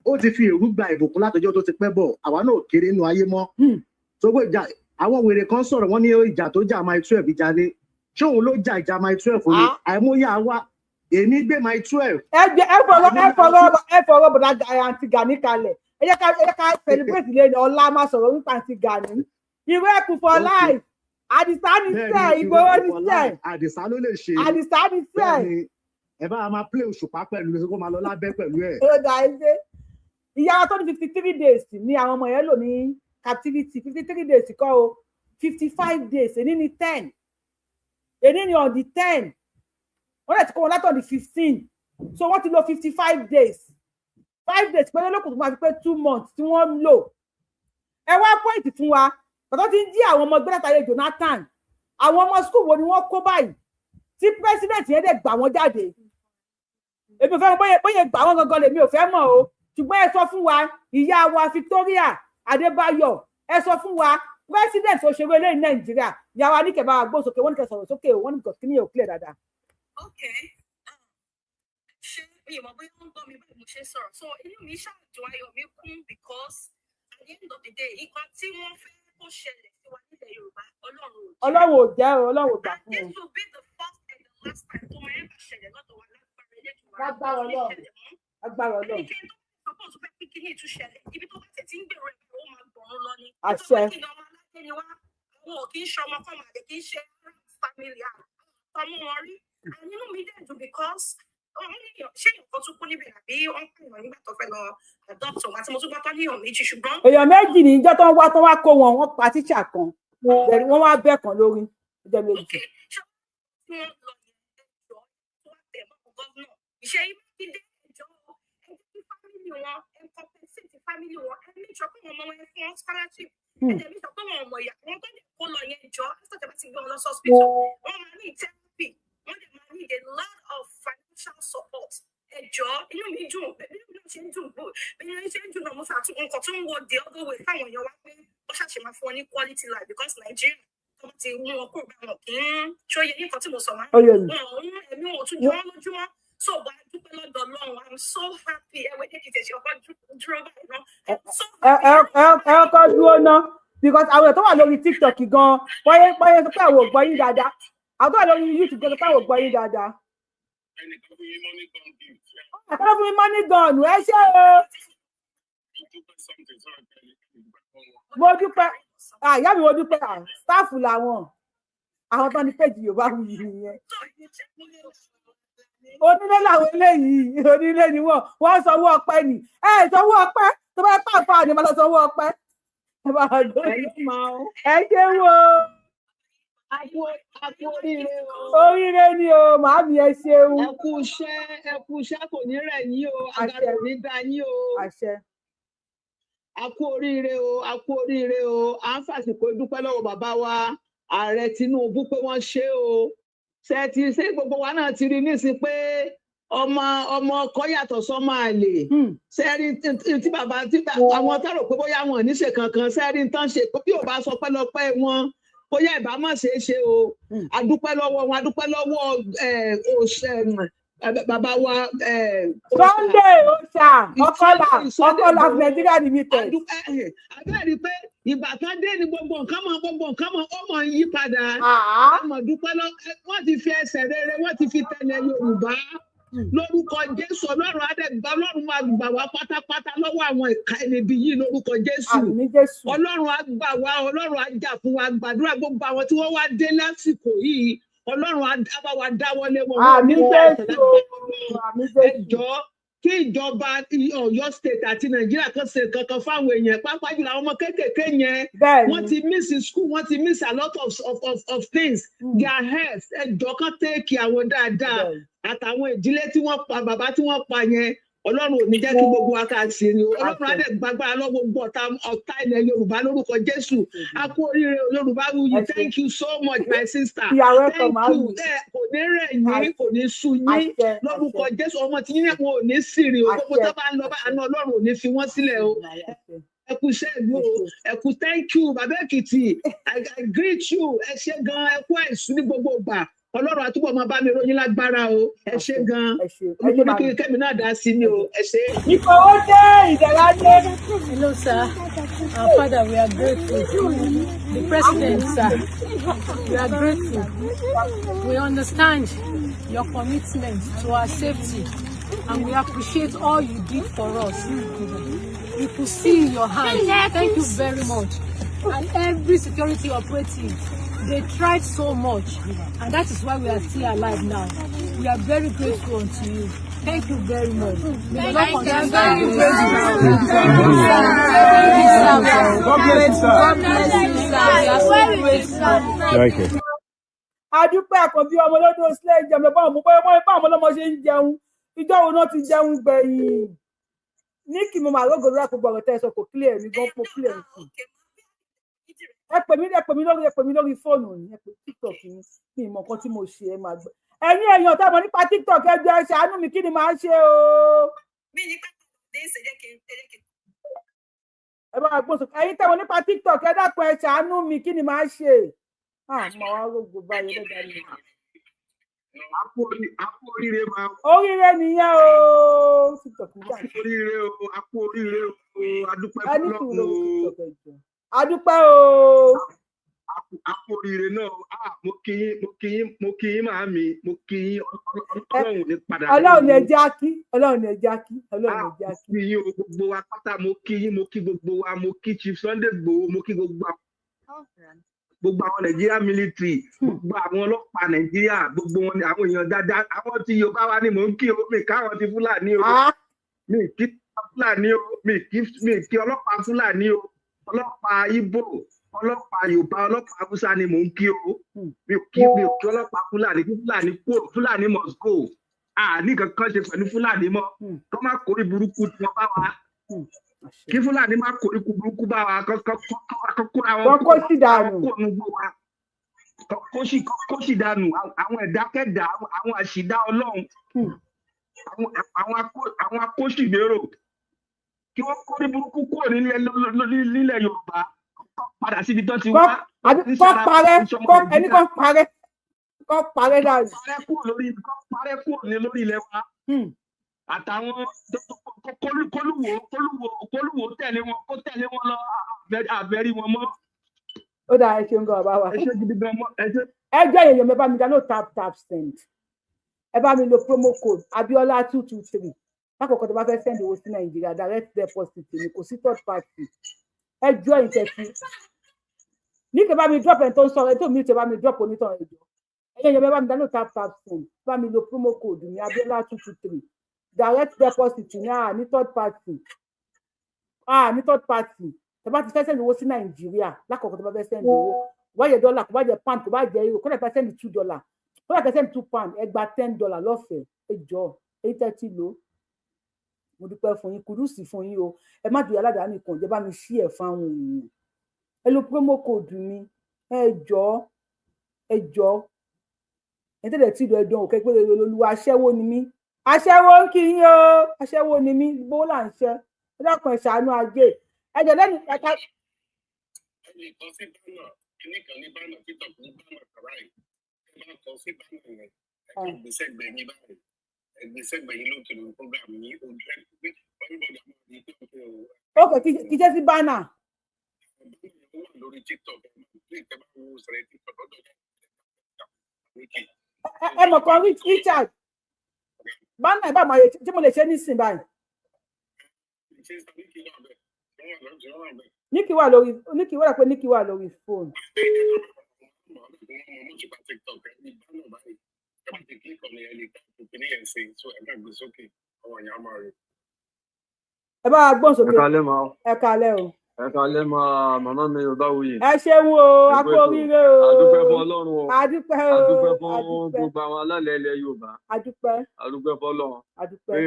ó ti fi èrú gba ìbùkún látọjọ́ tó ti pẹ́ bọ̀ àwa náà kéré nínú ayé mọ́ sọgbó ìjà àwọn wèrè kan sọ̀rọ̀ wọ́n ní ìjà tó jà Mile 12 ìjà ni ṣé òun ló jà ìjà Mile 12 ni àìmọye àwa èmi gbé Mile 12. ẹ fọwọ́ bọ̀dá àǹtí Gani kalẹ̀ ẹ jẹ́ ká celebrate lẹ́nu ọ̀la máa sọ̀rọ̀ nípa àǹtí Gani irú ẹkùn for life Àdìsá ní sẹ́ Ìgbòho ní sẹ́ Àdìsá ló lè ṣe Àdìsá ní sẹ́ ẹ bá máa play Òṣùpá pẹ̀lú ẹ kó máa lọ lábẹ́ pẹ̀lú ẹ̀. ó dà ẹ ṣe ìyá tó ní 53 days ni àwọn ọmọ yẹn lò ní captivity 53 days kọ́ o 55 days èní ní 10 èní ní on the 10 wọ́n lè ti kọ́ wọn látọ̀ the 15 so wọ́n ti lò 55 days 5 days pẹ̀lú olókùn tó máa fi pé 2 months tí wọ́n ń lò ẹ wá point fún wa tọ́tọ́ ti ń jí àwọn ọmọ ẹgbẹ́ látàrí Jonathan àwọn ọmọ school wo ni wọ́n kó báyìí tí president yẹn dẹ̀ gbà wọ́n jáde èmi ò fẹ́ mọ̀ bóyá gbà wọ́n gangan lèmi ò fẹ́ mọ̀ o ṣùgbọ́n ẹ sọ fún wa ìyá wa Victoria Adébáyọ̀ ẹ sọ fún wa president òṣèré ilé Nàìjíríà ìyá wa ní kẹbàá gbó sókè wọ́n ní kẹ sọ̀rọ̀ sókè wọ́n ní kí ni yóò clear dáadáa. ṣé ìmọ̀ bóyá wọ́n gbọ́ mi báyìí mo ṣe sọ̀rọ̀ so inú mi ṣàjọ ayọ̀ mi kún because at the end of the day nǹkan tí wọ́n fẹ́ kó ṣẹlẹ̀ sí wa nílẹ̀ Yorùbá Ọlọ́run ò jẹ́ Ọlọ́run ò gbà fún this wọn. will be the first and the last time tó máa ń ṣẹlẹ̀ lọ́dọ̀ wa Lágbára Ọlọ́run agbára Ọlọ́run. suppose fẹ́ kí kíní ìtúṣẹlẹ̀ ibi tó bá ti ń gbèrò ẹ̀ ó máa gbọ̀rún lọ ni. Àṣẹ. kí ni ọmọ aláṣẹ ni wá àwọn ò kì í ṣe ọmọ fọmọ àdé kì í ṣe family ọmọ wọn rí nínú mi dẹ̀ dùn because ṣé nǹkan tún kú níbẹ̀ àbí wọ́n pààyàn nígbà tó fẹ́ lọ adopt ọ̀hún àti mo tún gbọ́ tán níyàn méjì ṣùgbọ́n. èèyàn méjì ní ìjọ tó ń wá kó wọn wọ́n pa tíṣà kan wọ́n wá bẹ́ẹ̀ kan lórí ìjọ méjì. ṣé wọ́n lọ yẹn ẹjọ́ tó wà tẹ̀ mọ́ gọ́vnà ìṣe Mákindé ẹjọ́ ẹjọ́ fámìlì wọn ẹ compensate fámìlì wọn ẹ ní ìjọ pé wọn mọ wọn fún wọn scholarship ẹ dẹ̀ ní ìjọ pé wọn ọmọ ìyá wọn tó lè kó lọ yẹn jọ after tẹ̀ bá ti gbé wọn lọ sí hospital wọn máa ní therapy wọn dẹ̀ máa need a lot of financial support ẹjọ́ inú mi dùn inú mi ṣe ń dùn bò inú mi ṣe ń dùn náà mo ṣàtún nǹkan tó ń wọ the other way fáwọn èèyàn wá pé wọ́n ṣàṣe máa fún wọn ní quality life because Nigeria tó ti mú wọn kúrò bá wọn kì í ṣóye ní nǹkan tí mo sọ máa ń wọn ẹ̀mí wọn tún jọ wọn lójúmọ́ so wà á dúpẹ́ lọ́dọ̀ Ọlọ́run I'm so happy ẹ̀wẹ̀ kékeré tẹ̀sí ọkọ̀ dúró báyìí náà I'm so happy. ẹ ọkọ dúró ná because àwọn èèyàn tó wà lórí TikTok gan pọ́yé sọ pé àwọn ò gbọ́ yín dáadáa àwọn tó wà lórí YouTube gan sọ pé àwọn ò gbọ́ yín dáadáa. ẹnìkan fún yín money gun gift. àkọ́kọ́ fún mi money gun ẹ ṣé o. mo dúpẹ́ ìyá mi mo dúpẹ́ staff làwọn àwọn tó ní péjì Yorùbá wù yìí nìyẹn onílé làwọn eléyìí onílé ni wọ́n sanwó ọpẹ́ ni sanwó ọpẹ́ tó bá pàpà ni mo lọ sanwó ọpẹ́ ẹ ṣé wo oríire ni o màámi ẹ ṣeun ẹ kú iṣẹ́ kò ní rẹ̀ yín o àgàrà ò ní dá yín o àṣẹ. a kú oríire o à ń fàsìkò dúpẹ́ lọ́wọ́ bàbá wa ààrẹ Tinubu pé wọ́n ṣe o ṣe gbogbo wa náà ti rí nísìn pé ọmọ ọkọ yàtọ̀ sọ́mọ àlè sẹ́rí tí bàbá àwọn tọrọ pé bóyá wọn níṣe kankan sẹ́rí tán ṣe bí ò bá sọ pẹ́lọpẹ́ wọn bóyá ìbámọ̀ ṣe é ṣe o adúpẹ́ lọ́wọ́ wọn adúpẹ́ lọ́wọ́ bàbá wa Sunday ọ̀sà ọkọlá Nàìjíríà limited. abẹ́rẹ́ pé ìgbà kan dé ní gbogbo nǹkan mọ̀ ó mọ̀ ń yí padà ọmọ dúpẹ́ wọ́n ti fi ẹsẹ̀ rere wọ́n ti fi tẹ̀lé Yorùbá lórúkọ Jésù Ọlọ́run adẹ́gbà Ọlọ́run máa gbà wá pátápátá lọ́wọ́ àwọn ìka ẹnibi yìí lórúkọ Jésù Ọlọ́run á gbà wá Ọlọ́run á jà fún wa gbàdúrà gbogbo àwọn tí wọ́n wá dé lásìkò yìí Ọlọ́run á bá wa dáwọ́lé wọn. ẹjọ́ kí ìjọba Ọ̀yọ́ state àti Nàìjíríà kan ṣe kankan fáwọn èèyàn pàápàá jùlọ àwọn ọmọ kéékèèké yẹn wọ́n ti miss school wọ́n ti miss a lot of things their health ẹjọ́ kan tẹ́ẹ̀kì àwọn dáadáa àtàwọn ìdílé tí wọ́n pa bàbá tí wọ́n pa yẹn Ọlọ́run ò ní jẹ́ kí gbogbo wa ká sí ni o. Ọlọ́run á dẹ̀ gbàgbára lọ́wọ́ gbogbo ọ̀tá ilẹ̀ Yorùbá lórúkọ Jésù. A kú oríire Yorùbá wuyì. Thank you so much my sister. Thank you. Kò ní rẹ̀ yín, kò ní sú yín. Lórúkọ Jésù ọmọ tí yín wọn ò ní sìrì o. Gbogbo tó bá ń lọ bá àánú Ọlọ́run ò ní fi wọ́n sílẹ̀ o. Ẹ kú ṣẹ́gun o. Ẹ kú thank you Bàbá Èkìtì. I greet you. Ẹ ṣé gan. Ẹ kú àìsùn ní gbogbo ìgbà. Ọlọ́run àtúbọ̀ máa bá mi ròyìn lágbára o. Ẹ ṣé gan. Olùkọ́ ní kẹ́mi náà dá sí ni o. Ẹ ṣé. Ìkòwò dé ìdẹ̀ra dé. Hello, sir. Our father, we are grateful. The president, sir, we are grateful. We understand your commitment to our safety, and we appreciate all you did for us. We could see your hand. Thank you very much. And every security operative, they tried so much, and that is why we are still alive now. We are very grateful unto you. Thank you very much. May the Lord continue to be God bless you, sir. We are so grateful. Adúpẹ́ àkànbí ọmọ lọ́dún sílẹ̀ ìjẹun ẹ̀bọ́n ọmọ bóyá bá ọmọ ọlọ́mọ ṣe ń jẹun. Ìjọ wo náà ti jẹun gbẹ̀yìn? Ní kí mo máa rógò lórí àpò ọ̀rọ̀ tẹ́ ẹ sọ kò clear mi gan kò clear mi. Ẹ pè mí lórí fóònù ní ẹ pè TikTok ní ìmọ̀ kan tí mo ṣe ẹ máa gbọ́. Ẹ̀yin èèyàn tá a mọ̀ nípa TikTok ẹ jọ̀ọ́ ẹ ṣàánú mi kí ni màá ṣe o. Ẹ bá wa gbóṣù ẹ̀yin tá a mọ̀ nípa TikTok ẹ dákun ẹ ṣàánú mi kí ni màá ṣe. Mo wá rògbò báyìí lọ́jà mi. Akú oríire máa. Oríire nìyẹn o. TikTok ní akú oríire o. Akú oríire o. Adúpẹ́ fọlọ́run o. Adúpẹ́ o. Akú oríire náà. Mo kí yín màámi. Mo kí yín Ọlọ́run ní padà. Ọlọ́run ní ẹjẹ́ ákí. Ọlọ́run ní ẹjẹ́ ákí. Ọlọ́run ní ẹjẹ́ ákí. Mo kí yín o gbogbo wa pátá. Mo kí yín. Mo kí gbogbo wa. Mo kí Chief Sunday Igboho. Mo kí gbogbo àwọn Nàìjíríà military, gbogbo àwọn ọlọ́pàá Nàìjíríà, gbogbo wọn ni àwọn èèyàn dáadáa. Àwọn tí Yorùbá wa ni mò ń kí o, mi káwọn ti Fúlàní o, mi kí Fúlàní o, mi kí ọlọ́pàá Fúlàní o, ọlọ́pàá Ìgbò, ọlọ́pàá Yorùbá, ọlọ́pàá Haúsá ni mò ń kí o, mi kí ọlọ́pàá Fúlàní, kí Fúlàní kúrò, Fúlàní must go. Ní kankan ṣe pẹ̀lú Fúlàní mọ́, kọ́ má kórè burúkú tí wọ́n bá wa. Kí Fúlàní má kórè burúkú bá wa, kó sì dànù àwọn ẹ̀dákẹ́dà, àwọn àṣìdá Ọlọ́run, àwọn akóṣìgbèrò, kí wọ́n kórè burúkú kúrò nílẹ̀ Yorùbá padà síbi tó ti wá. Kọ́ parẹ́ dànù. Parẹ́ kúrò lórí ilẹ̀ wa. Àtàwọn kólúwo tẹ̀lé wọn, kó tẹ̀lé wọn lọ àbẹ̀rí wọn mọ́. Ó dáa ẹ ṣeun gan bàbá wa. Ẹ ṣe gidi gan mọ́. Ẹ jẹ́ èèyàn mi bá mi dáná tap send. Ẹ bá mi lo promo code Abiola 223. Lákòókò tó bá fẹ́ send owó sí Nàìjíríà direct deposit ni kò sí third party. Ẹ jọ ìtẹ̀sí. Ní kí ẹ bá mi drop ẹ̀ tó ń sọ̀rọ̀ ẹ tó mi tẹ bá mi drop onítàn ẹ jọ. Ẹ jẹ́ èèyàn mi bá mi dáná tap send. Bá mi lo promo code ní Abiola 223. Direct deposit ní third party. Ní third party. Tó bá ti fẹ́ send owó sí Nàìjíríà lákòókò tó bá fẹ́ send owó. Kò bá jẹ́ dọ́là, kò bá jẹ́ pound, kò bá jẹ́ euro, kó lè fẹ́ send $2. Kó lè fẹ́ send £2, ẹ gba $10 lọ́fẹ̀ẹ́. Ẹ jọ èyí tẹ́tí lò. Mo dúpẹ́ fún yín, kùdùsì fún yín o. Ẹ má dùn aládàá nìkan, jẹ́ bá mi share fáwọn èèyàn. Ẹ lo promo code mi. Ẹ jọ. Ẹ tẹ́lẹ̀ tí ìlú ẹ̀dùn òkè pé olúwa aṣẹ́wó ni mí. Aṣẹ́wó ń kí yín o. Aṣẹ́wó ni mí, gbówó là ń ṣe. Ẹ dákun ẹ ṣàánú ajé. Ẹ jọ lẹ́nu ẹ̀ka. Ẹnìkan sí bánà, ẹnìkan ní bánà, TikTok ní bánà kàráì. Ẹ máa kọ sí bánà yẹn. Ẹ gbèsè gbẹ̀yìn báyìí. Ẹ gbèsè gbẹ̀yìn lókè lórí program yìí. Ojú ẹ̀ pé everybody máa ní pé o. Ok, kì í ṣe sí bánà. Ó wà lórí TikTok. Ẹ máa wo sẹ̀rẹ̀ TikTok lọ́dọ̀ yẹn. Ẹ mọ̀ kan Richard. Bánà ẹ̀ bá máa yẹ tí mo lè ṣe nísìn báyìí. Níkì wà lórí fóònù. Ẹ bá gbọ́n sókè. Ẹ kálẹ́ o. Ẹ kalẹ́ máa màmá mi ò báwo yìí. Ẹ ṣeun o, a kú oríire o. Adúpẹ́ fún Ọlọ́run o. Adúpẹ́ o. Adúpẹ́ fún gbogbo àwọn alálẹ̀ ilẹ̀ Yorùbá. Adúpẹ́. Adúpẹ́ fọ́lọ́run. Adúpẹ́. Pé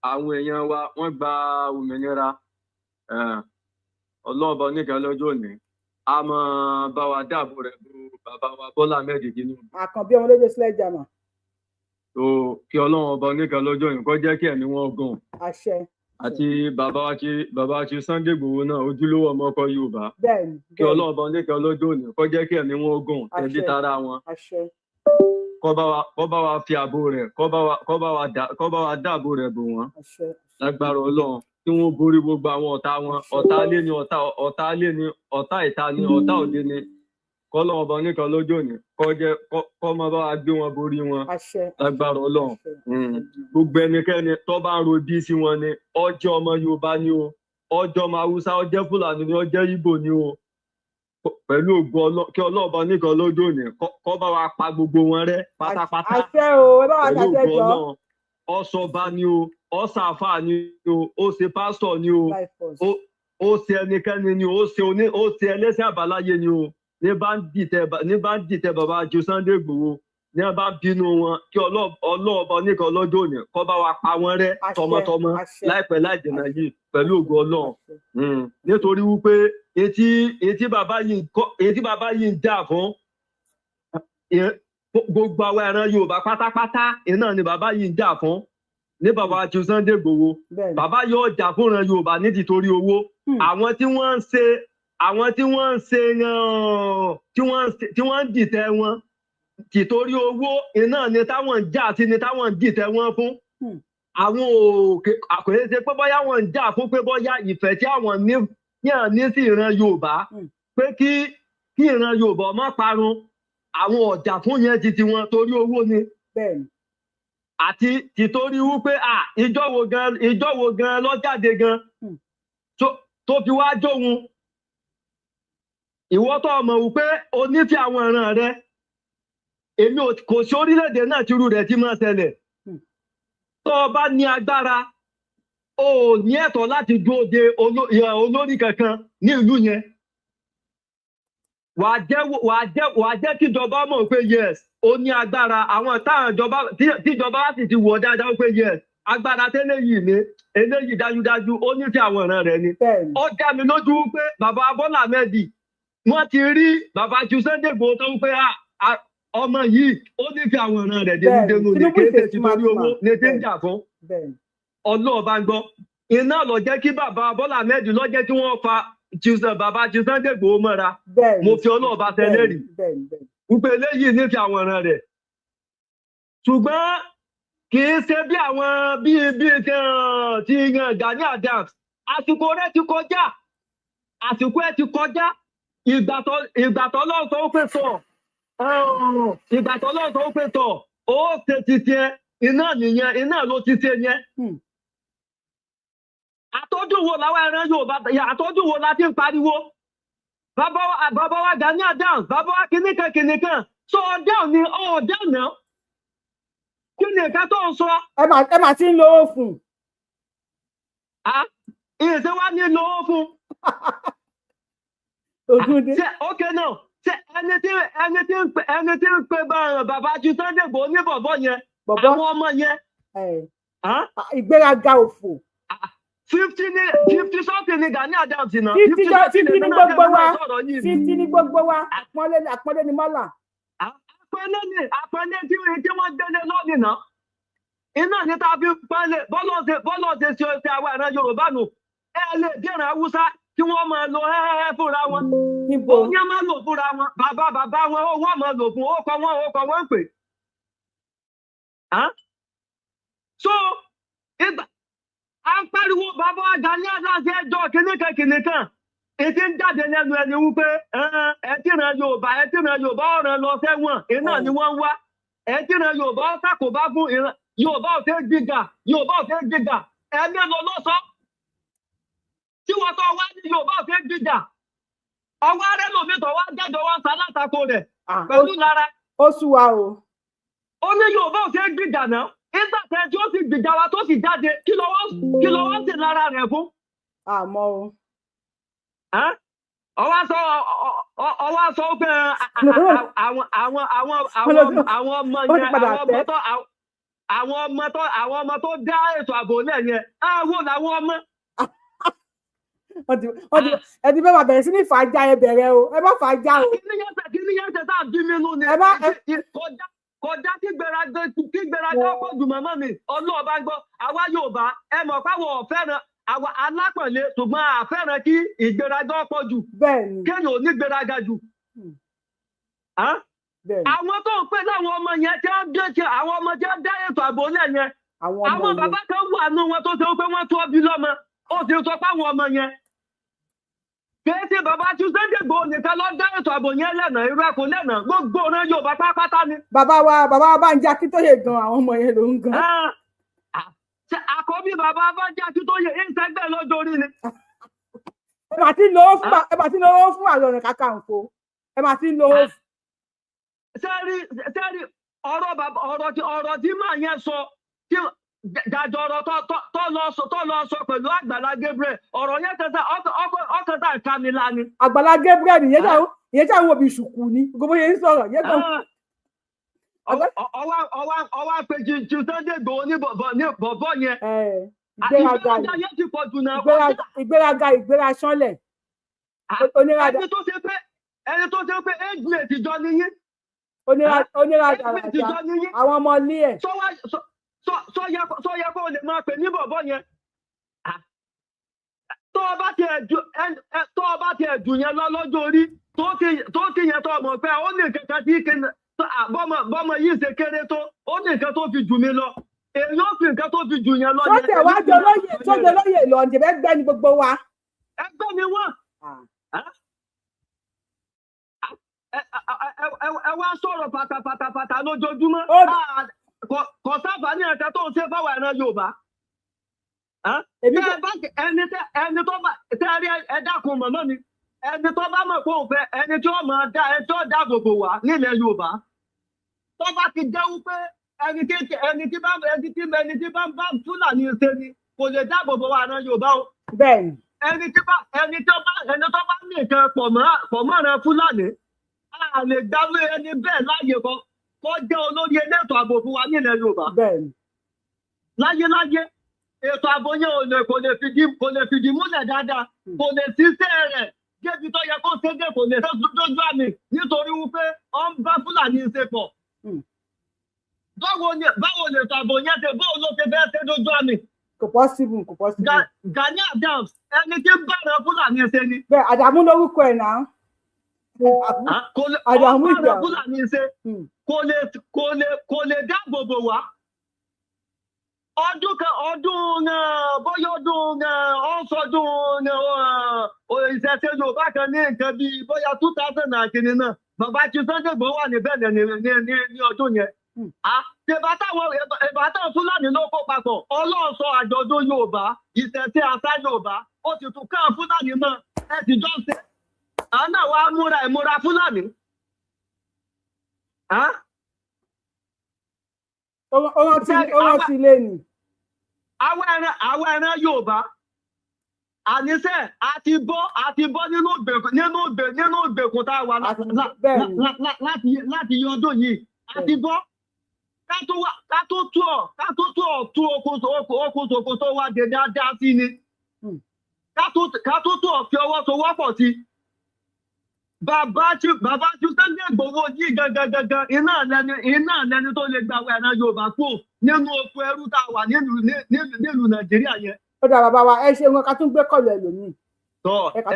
àwọn èèyàn wa wọ́n gba òmìnira. Ọlọ́run bá oníkẹ́ lọ́jọ́ òní. A máa bá wa dáàbò rẹ̀ bu bàbá wa Bọ́lá Ahmed Tinubu. Àkànbí ọmọ lójú sílẹ̀ jàmà. So kí Ọlọ́run ọba oníkẹ́ lọ́jọ́ òní kó jẹ́ kí ẹ̀mí wọn gùn. Àṣẹ. Àti bàbá wa Sunday Igboho náà ojúlówó ọmọ ọkọ Yorùbá. Bẹ́ẹ̀ni. Kí Ọlọ́run ọba oníkẹ́ lọ́jọ́ òní kó jẹ́ kí ẹ̀mí wọn gùn ẹbí tara wọn. Àṣẹ. Kó bá wa fi ààbò rẹ̀ kó bá wa dáàbò rẹ̀ bò wọ́n. Àṣẹ. Lágbára Ọlọ́run tí wọ́n borí gbogbo àwọn ọ̀tá wọn. Ọ̀tá ilé ni ọ̀tá ìta ni ọ̀tá òde ni. Kọ́lọ́run ọba oníkẹ́ lọ́jọ́ òní kó máa bá wa gbé wọn borí wọn. Àṣẹ. Lágbára Ọlọ́run. Gbogbo ẹnikẹ́ni tó bá ń ro bí sí wọn ni ọjọ́ ọmọ Yorùbá ni o, ọjọ́ ọmọ Haúsá, ọjọ́ Fúlàní ni, ọjọ́ Ìgbò ni o. Pẹ̀lú ògo kí Ọlọ́run ọba oníkẹ́ lọ́jọ́ òní kó bá wa pa gbogbo wọn rẹ́ pátápátá. Àṣẹ o, ẹ bá wa ṣàṣẹ jọ. Ọ̀ṣọ́ba ni o, ọ̀ṣàfà ni o, ó ṣe pásítọ̀ ni o, ó ṣe ẹnikẹ́ni ni o, ó ṣe ẹlẹ́sìn àbáláyé ni o. Ní bá ń dìtẹ̀ bàbá ju Sunday Igboho ní bá ń bínú wọn kí ọlọ́ọ̀bọ nìkan lọ́jọ́ òní kó bá wa pa wọ́n rẹ́ tọmọtọmọ láìpẹ́ láì dènà yìí pẹ̀lú ògo Ọlọ́run. Nítorí wípé etí bàbá yìí ń jà fún gbogbo àwọn ẹran Yorùbá pátápátá iná ni bàbá yìí ń jà fún. Ní bàbá ju Sunday Igboho bàbá yóò jà fún ìran Yorùbá ní títorí owó. Àwọn tí wọ́n ń ṣe tí wọ́n ń dìtẹ̀ wọn tìtorí owó iná ni táwọn ń jà sí ni táwọn ń dìtẹ̀ wọn fún. Àwọn àkòyè ṣe pé bóyá wọ́n ń jà fún pé bóyá ìfẹ́ tí àwọn ní sí ìran Yorùbá pé kí ìran Yorùbá má parun. Àwọn ọ̀jà fún yẹn ti tiwọn torí owó ni. Àti tìtorí wípé ìjọ wo gan ló jáde gan tó fi wá jóhun. Ìwọ tó mọ̀ wípé o nífẹ̀ẹ́ àwọn ìran rẹ èmi kò sí orílẹ̀-èdè náà tírú rẹ̀ tí máa ṣẹlẹ̀. Tó o bá ní agbára o ní ẹ̀tọ́ láti dúró de olórí kankan ní ìlú yẹn. Wàá jẹ́ kíjọba mọ̀ pé yes o ní agbára. Àwọn tíjọba sì ti wọ̀ dáadáa pé yes agbára tẹ́lẹ̀ yìí ni eléyìí dájúdájú ó nífẹ̀ẹ́ àwọn ìran rẹ̀ ni. Ó dá mi lójú pé bàbá Bọ́lá Ahmed wọ́n ti rí bàbá ju Sunday Igboho tó ń pé ọmọ yìí ó nífẹ̀ẹ́ àwọn ìran rẹ̀ dénúdénú ní kéde títorí owó ní tí ń jà fún. Ọlọ́run bá ń gbọ́ iná ló jẹ́ kí bàbá Bọ́lá Ahmed ló jẹ́ kí wọ́n fa bàbá ju Sunday Igboho mọ́ra. Mo fi Ọlọ́run bá tẹ́lẹ̀ rí wípé eléyìí nífẹ̀ẹ́ àwọn ìran rẹ̀. Ṣùgbọ́n kì í ṣe bí àwọn ti Gani Adams. Àsìkò rẹ̀ ti kọjá. Àsìkò ẹ̀ ti kọjá. Ìgbà tó lọ́wọ́ tó pè tọ̀ ó ṣe ti tiẹ̀ iná nìyẹn iná ló ti ṣe yẹn. Àtọ́jú wo làwọn ẹran Yorùbá àtọ́jú wo la ti ń pariwo. Bàbá wa Gani Adams bàbá wa kìnìkan sọ ọ̀dẹ́ òní ọ̀dẹ́ náà. Kí ni ìka tó ń sọ? Ẹ mà ti ń lo owó fún. Ìṣe wá ní lo owó fún. Okay náà ṣe ẹni tí ń pe bàbá ju Sunday Igboho ní bọ̀bọ̀ yẹn àwọn ọmọ yẹn. Ìgbéraga òfò. 50 something ni Gani Adams náà. 50 ní gbogbo wa 50 ní gbogbo wa àpọ́nlé ni mọ́là. Àpọ́nlé tí wọ́n délé lọ́ọ̀nì náà. Iná ní ta fi pẹ́lẹ̀ bọ́lọ̀ ṣe ṣe àwọn ìran Yorùbá nù. Ẹ lè dẹ̀rẹ̀ Haúsá kí wọ́n máa lo ẹ́ẹ́ fúnra wọn. Oúnjẹ máa lò fúnra wọn. Bàbá wọn ó wọ́n máa lò fún ókọ wọn ń pè. So, a ń pariwo bàbá Gani Adams ẹjọ́ kìnìkan. Ètí ń jáde lẹ́nu ẹni wípé ẹtìràn Yorùbá ọ̀ràn lọ sẹ́wọ̀n. Iná ni wọ́n ń wá. Ẹtìràn Yorùbá ṣàkóbá fún ìran. Yorùbá ò fẹ́ gbígbà. Ẹ̀mí lọ lọ́sọ. Tí wọ́n tó wá ní Yorùbá ò fẹ́ gbígbà. Ọwọ́ arẹ́ lòmí tó wá jẹ́jọ wá ń sa látakò rẹ̀ pẹ̀lú lára. Ó sú wa o. Ó ní Yorùbá ò fẹ́ gbígbà náà. Nígbà tẹ́ tí ó sì gbìjà wa tó sì jáde kí ló wá ń ṣe lára rẹ̀ fún. àmọ́ o. ọwọ́ sọ pé àwọn ọmọ tó dá ètò ààbò lẹ̀ yẹn wò làwọn ọmọ. ẹ ti fẹ́ máa bẹ̀rẹ̀ sí ní fàájà ẹ bẹ̀rẹ̀ o ẹ má fàájà o. kí ni yẹn ṣe tá à ń bí mi nù ni kọjá kí gbéraga pọ̀ jù mọ́mọ́ mi ọlọ́ọ̀bá ń gbọ́ àwa Yorùbá ẹ mọ̀ páwọn ọ̀fẹ́ràn àwa alápọ̀nlé ṣùgbọ́n àfẹ́ràn kí ìgbéraga pọ̀ jù kéèyàn ò ní gbéraga jù. àwọn tó ń pè láwọn ọmọ yẹn tí àwọn ọmọ tí wọ́n dá ètò ààbò lẹ̀ yẹn àwọn bàbá kan wà nù wọn tó ṣe pé wọ́n tó bí lọ́mọ ó ti sọ pé àwọn ọmọ yẹn kéèsì bàbá tí Sunday Igboho nìkan lọ dá ètò ààbò yẹn lẹ́nà irú ẹ̀kọ́ lẹ́nà gbogbo ọ̀ràn Yorùbá pátápátá ni. bàbá wa Bánjí Akíntóyè gan àwọn ọmọ yẹn ló ń gan. àkọ́bí bàbá Bánjí Akíntóyè ìṣẹ́gbẹ́ lọ́jọ́ orí ni. ẹ mà ti lówó fún Ààrẹ Ọ̀nà Kakanfò ẹ mà ti lówó. sẹ́rí ọ̀rọ̀ tí màá yẹn sọ tí dájọ́ ọ̀rọ̀ tó lọ sọ pẹ̀lú Àgbàlá Gabriel ọ̀rọ̀ yẹn tẹ̀sán ọkọ̀tà Kamila ni. Àgbàlá Gabriel ìyẹn jà ń wo bí ṣùkú ni gbogbo yẹn ń sọ̀rọ̀ yẹn kan. ọwọ́ àpèjì tí Sunday Igboho ní bọ̀bọ̀ yẹn. ìgbéraga yẹn ti pọ̀ jù náà. ìgbéra sánlẹ̀. ẹni tó ṣe pé age mate jọ nìyí. oníràdà àwọn ọmọ ilé ẹ̀. sọ yẹ kó o lè máa pè ní bọ̀bọ̀ yẹn. tó o bá tiẹ̀ jù yẹn lọ lọ́jọ́ orí tó ti yẹn tó ọmọ pé ó ní kankan tí bọ́mọ yìí ṣe kéré tó ó ní nǹkan tó fi jù mí lọ èyí ó fi nǹkan tó fi jù yẹn lọ. sọ́jà wájú olóyè lọ ǹjẹ́ ẹgbẹ́ ni gbogbo wa. ẹgbẹ́ ni wọ́n. ẹ wá sọ̀rọ̀ pátápátá lójoojúmọ́ kò sábà ní ẹ̀ka tó ń ṣe fáwọn ẹ̀rọ Yorùbá. ẹni tó bá tẹ́rí ẹ dákun mọ̀mọ́ mi ẹni tó bá mọ̀ pé òun fẹ́ ẹni tí ó máa dá ẹni tó dáàbò bò wá nílẹ̀ Yorùbá tó bá ti jẹ́ wípé ẹni tí bá ń bá Fúlàní ṣe ni kò lè dáàbò bò wá ẹ̀rọ Yorùbá o. bẹ́ẹ̀ni. ẹni tó bá ní nǹkan pọ̀ mọ́ ẹ̀rọ Fúlàní a lè dáwé ẹni bẹ́ẹ̀ láàyè kan kó jẹ́ olórí elétò ààbò fún wa nílẹ̀ Yorùbá. bẹ́ẹ̀ni. láyé ètò ààbò yẹn kò lè fìdí múlẹ̀ dáadáa kò lè ṣiṣẹ́ rẹ̀ débi tó yẹ kó ṣédé kò lè ṣe dójú àmì nítorí wípé ó ń bá Fúlàní ṣe pọ̀. báwo lè ètò ààbò yẹn ṣe báwo ló ṣe fẹ́ ṣe dójú àmì. kò possible. Gani Adams ẹni tí ń bára Fúlàní ṣe ni. bẹ́ẹ̀ Àdàmú lórúkọ ẹ̀ náà. Àdàmú ìjà Fúlàní ṣe kò lè dáàbò bò wá. ọdún bóyá ọdún ọ̀sọ̀dún ìṣẹ̀ṣẹ̀ Yorùbá kan ní nǹkan bíi bóyá 2000 àkìní náà bàbá tí Sunday Igboho wà níbẹ̀ ní ọdún yẹn. ìbátan Fúlàní ló kó papọ̀ Ọlọ́run sọ àjọ̀dún Yorùbá ìṣẹ̀ṣẹ̀ àṣà Yorùbá ó ti tún ká Fúlàní náà ẹ ti jọ ṣe àná wa ìmúra Fúlàní. Ọ̀rọ̀ ti lé ní. Àwọn ẹran Yorùbá àníṣe àti bọ́ nínú ìgbèkùn tá a wà láti ọdún yìí àti bọ́ ká tó tú okùn tó wá dé dáadáa sí ni ká tó tú ọ̀fi ọwọ́ tó wọ́pọ̀ sí. Bàbá tí Sunday Igboho yìí gangan iná lẹni tó lè gba ẹran Yorùbá kúrò nínú oko ẹrú tá a wà nílùú Nàìjíríà yẹn. Ó dà bàbá wa ẹ ṣe wọn ká tún gbé kọlù ẹlòmíì.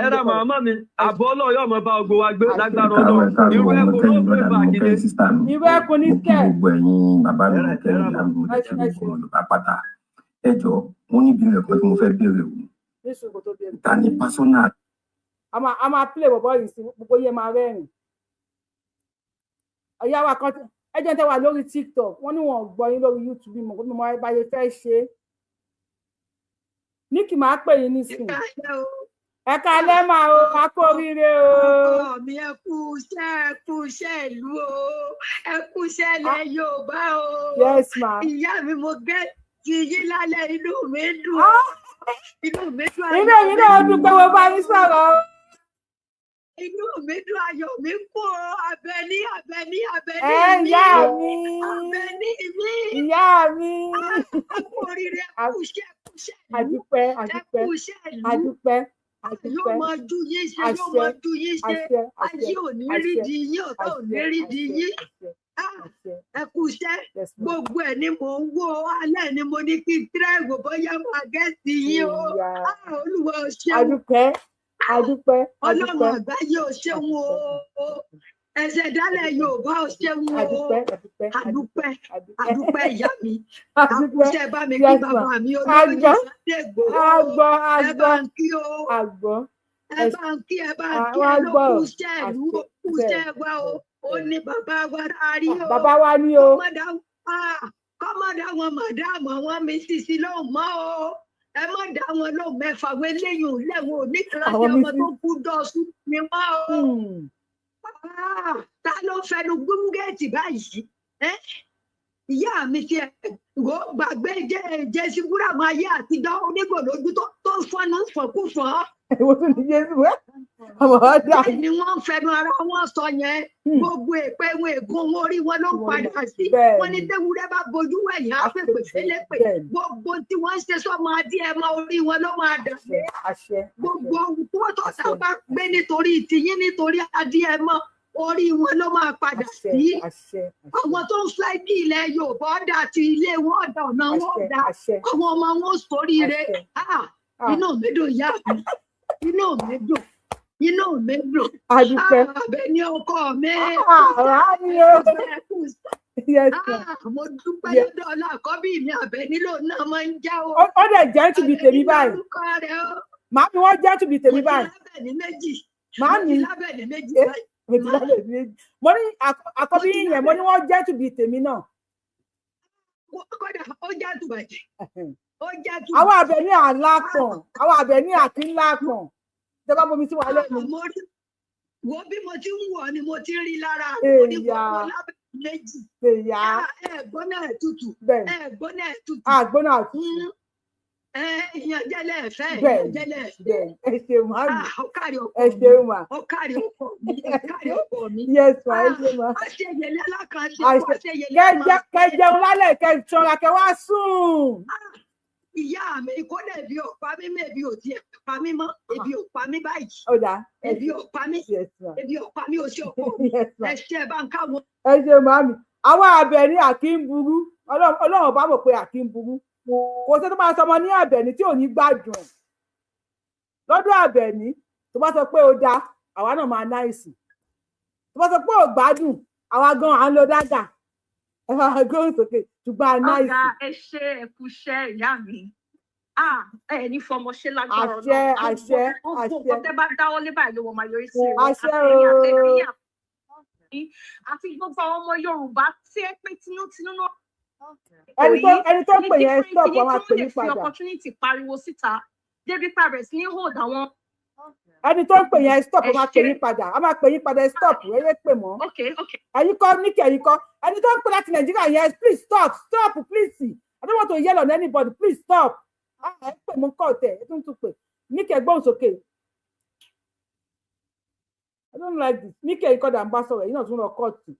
Ẹ̀rọ màmá mi àbọ̀ ọlọ́yọ̀ ọmọ bá ogun wa gbé lágbára Ọlọ́run irú ẹkùn ló gbé bàkìlẹ̀. Irú ẹkùn ní kẹ́. Gbogbo ẹ̀yin bàbá mi ò kẹ́ ìyá mi ò jẹ́ gbogbo Yorùbá pátá. Ẹ jọ̀ọ́ mo ní ìbéèrè kan tí mo fẹ́ béèrè o. Ta ni pásọ́nà? A máa play bọ̀bọ̀ yìí sí gbogbo yẹn máa rẹ́rìn. Ọ̀yá wa kan ẹjọ́ tẹ́ wà lórí TikTok wọ́n ní wọ́n gbọ́ yín lórí YouTube mo báyé fẹ́ ṣe. Ní kì máa pè yín nísìnyí. Ẹ káalẹ́ máa o, a kú oríire o. Ọkọ mi ẹ kú iṣẹ́ ìlú o, ẹ kú iṣẹ́ ilẹ̀ Yorùbá o. Yes ma. Ìyá mi mo gẹ́ ti yí lálẹ́ inú mi dùn. inú mi dùn inú èmi náà dùn pé mo bá yín sọ̀rọ̀. inú mi dùn ayọ̀ mi kú o Àbẹ̀ní Àbẹ̀ní Àbẹ̀ní ẹ ìyá mi Àbẹ̀ní mi ìyá mi. kú oríire kú iṣẹ́ àdúpẹ́ àdúpẹ́ àdúpẹ́ yóò máa ju yín ṣe yóò máa ju yín ṣe ayé ò ní rí di yín ọ̀tá ò ní rí di yín ẹ kú iṣẹ́ gbogbo ẹ̀ ni mò ń wò alẹ́ ni mo ní kí tírẹ́ẹ̀gù bóyá máa gẹ́sì yín o Olúwa ò ṣeun àdúpẹ́ àdúpẹ́ Ọlọ́run àgbáyé ò ṣeun o ẹsẹ̀ dálẹ̀ Yorùbá ò ṣeun o àdúpẹ́ ìyá mi àkúṣẹ́ bá mi kí bàbá mi olórí Sunday Igboho ẹ bá ń kí o ẹ bá ń kí ẹ ló kúṣẹ́ ìlú kúṣẹ́ wa o ó ní bàbá wa rárí o bàbá wa ní o kọ́mọ̀dá wọn màdáàmù àwọn mi sísí lóhùn mọ́ o ẹ má dá wọn lóhùn mẹ́fà wé léyìn lẹ́wọ̀n oníkàlàsì ọmọ tó kú dọ́ọ̀sù mi mọ́ o ta ló fẹnu gbúngẹ́ẹ̀tì báyìí ìyá mi ti ẹ̀gbọ́ gbàgbé jẹ́sí búràmù ayé àtijọ́ onígbòlójú tó fọ́nà fọ̀kúfọ̀. Èwo tún ní Jésù ẹ́? Ọmọ ọ̀dà. Bẹ́ẹ̀ ni wọ́n ń fẹnu ara wọn sọ yẹn. Gbogbo èpè wọn ègún wọn orí wọn ló ń padà sí. Wọ́n ní tewúrẹ́ bá bojú ẹ̀yìn àpèpè fẹ́lẹ́pè. Gbogbo tí wọ́n ń ṣe sọ́mọ adìẹ máa orí wọn ló máa dà sí. Gbogbo ohun tó tọ́ bá gbé nítorí tìyín nítorí adìẹ mọ́ orí wọn ló máa padà sí. Àwọn tó ń fẹ́ kí ilẹ̀ Yorùbá ọ̀dà àti ilé wọn ọ̀dà ọ̀nà wọn ọ̀dà àwọn ọmọ wọn sóríire. Inú mi dùn yá mi. Inú mi dùn. Inú mi dùn. Adúpẹ́. Àbẹ̀ní ọkọ mi. Mo dúpẹ́ lọ́dọ̀ ọlá àkọ́bí mi Àbẹ̀ní lò náà máa ń já o. Ó dẹ̀ jẹ́ tùbí tèmi báyìí. Màámi wọ́n jẹ́ tùbí tèmi báyìí. Màámi lábẹ̀ní méjì báyìí. Mo ní àkọ́bí yẹn mo ní wọ́n jẹ́ tùbí tèmi náà. Kódà ó já tùbàjẹ́. Àwọn Àbẹ̀ní àlápọ̀n, àwọn Àbẹ̀ní àti ńlápọ̀n. Ìjọba bomi sí wa lẹ́nu. Wo bí mo ti ń wọ̀ ni mo ti rí lára onígbọ̀gbọ̀ lábẹ́ méjì. Ẹ̀gbọ́n náà tutù. Ẹ̀gbọ́n náà tutù. Àgbọ́n náà tutù. Ìyàn jẹ́lẹ̀ ẹ̀fẹ́. Ìyàn jẹ́lẹ̀ ẹ̀fẹ́. Ẹ ṣeun ma. Ọ̀kárí ọkọ mi. Ẹ ṣeun ma. Ọ̀kárí ọkọ mi. Ọ̀kárí ọkọ mi. Yes ma, ẹ ṣeun ma. Aṣeyẹlẹ alákàndé. Kẹjẹun lálẹ́ kẹjọra kẹ wá sùn. Ìyá mi kó lè bí ọ̀pá mi mẹ́bi ò tiẹ̀ pa mí mọ́. Ebi ò pa mí báyìí. Ó dáa. Ebi ò pa mí. Ebi ò pa mí oṣù ọkọ mi. Ẹ ṣe bá ń káwọn. Ẹ ṣe màmí. Àwọn Àbẹ̀ní àkínburú. Ọlọ́run bá mọ̀ pé àkínburú. Kò sí tó máa sọmọ ní Àbẹ̀ní tí ò ní gbádùn ẹ̀. Lọ́dọ̀ Àbẹ̀ní tó bá sọ pé ó dáa, àwa náà máa náìsì. Tó bá sọ pé ò gbádùn, àwa gan à ń lo dágà. Ẹ máa gbóhùn sókè ṣùgbọ́n à náìsì. Ọ̀gá ẹ ṣe ẹ̀kúṣẹ́ ìyá mi. Ẹ ní fọmọ ṣe lágbára Ọlọ́run. Àṣẹ. Gbogbo ọ̀tẹ́ bá dáwọ́ lé báyìí ló wọ́n máa yọrí sí rẹ̀. Àṣẹ o. Àti gbogbo àwọn ọmọ Yorùbá tí ẹ pé tinútinú náà. Ẹni tó pè yẹn stop wọn máa pè yín padà. Fi opportunity pariwo síta débi parẹ̀ sí ní hold àwọn. Ẹni tó ń pè yẹn stop wọn máa pè yín padà. A máa pè yín padà stop ẹyẹ pè mọ́. Ẹ̀yin kọ́ níkẹ́ ẹ̀yin kọ́. Ẹni tó ń pè láti Nàìjíríà yẹn please stop please. I don't want to yell on anybody please stop. Ẹ pè mú kọ́ tẹ̀ ẹ tún pè. Níkẹ́ gbóhùn sókè. I don't like this. Níkẹ́ ikọ̀ dà ń bá sọ̀rọ̀ ẹ̀yin náà tún lọ kọ́ọ̀tù.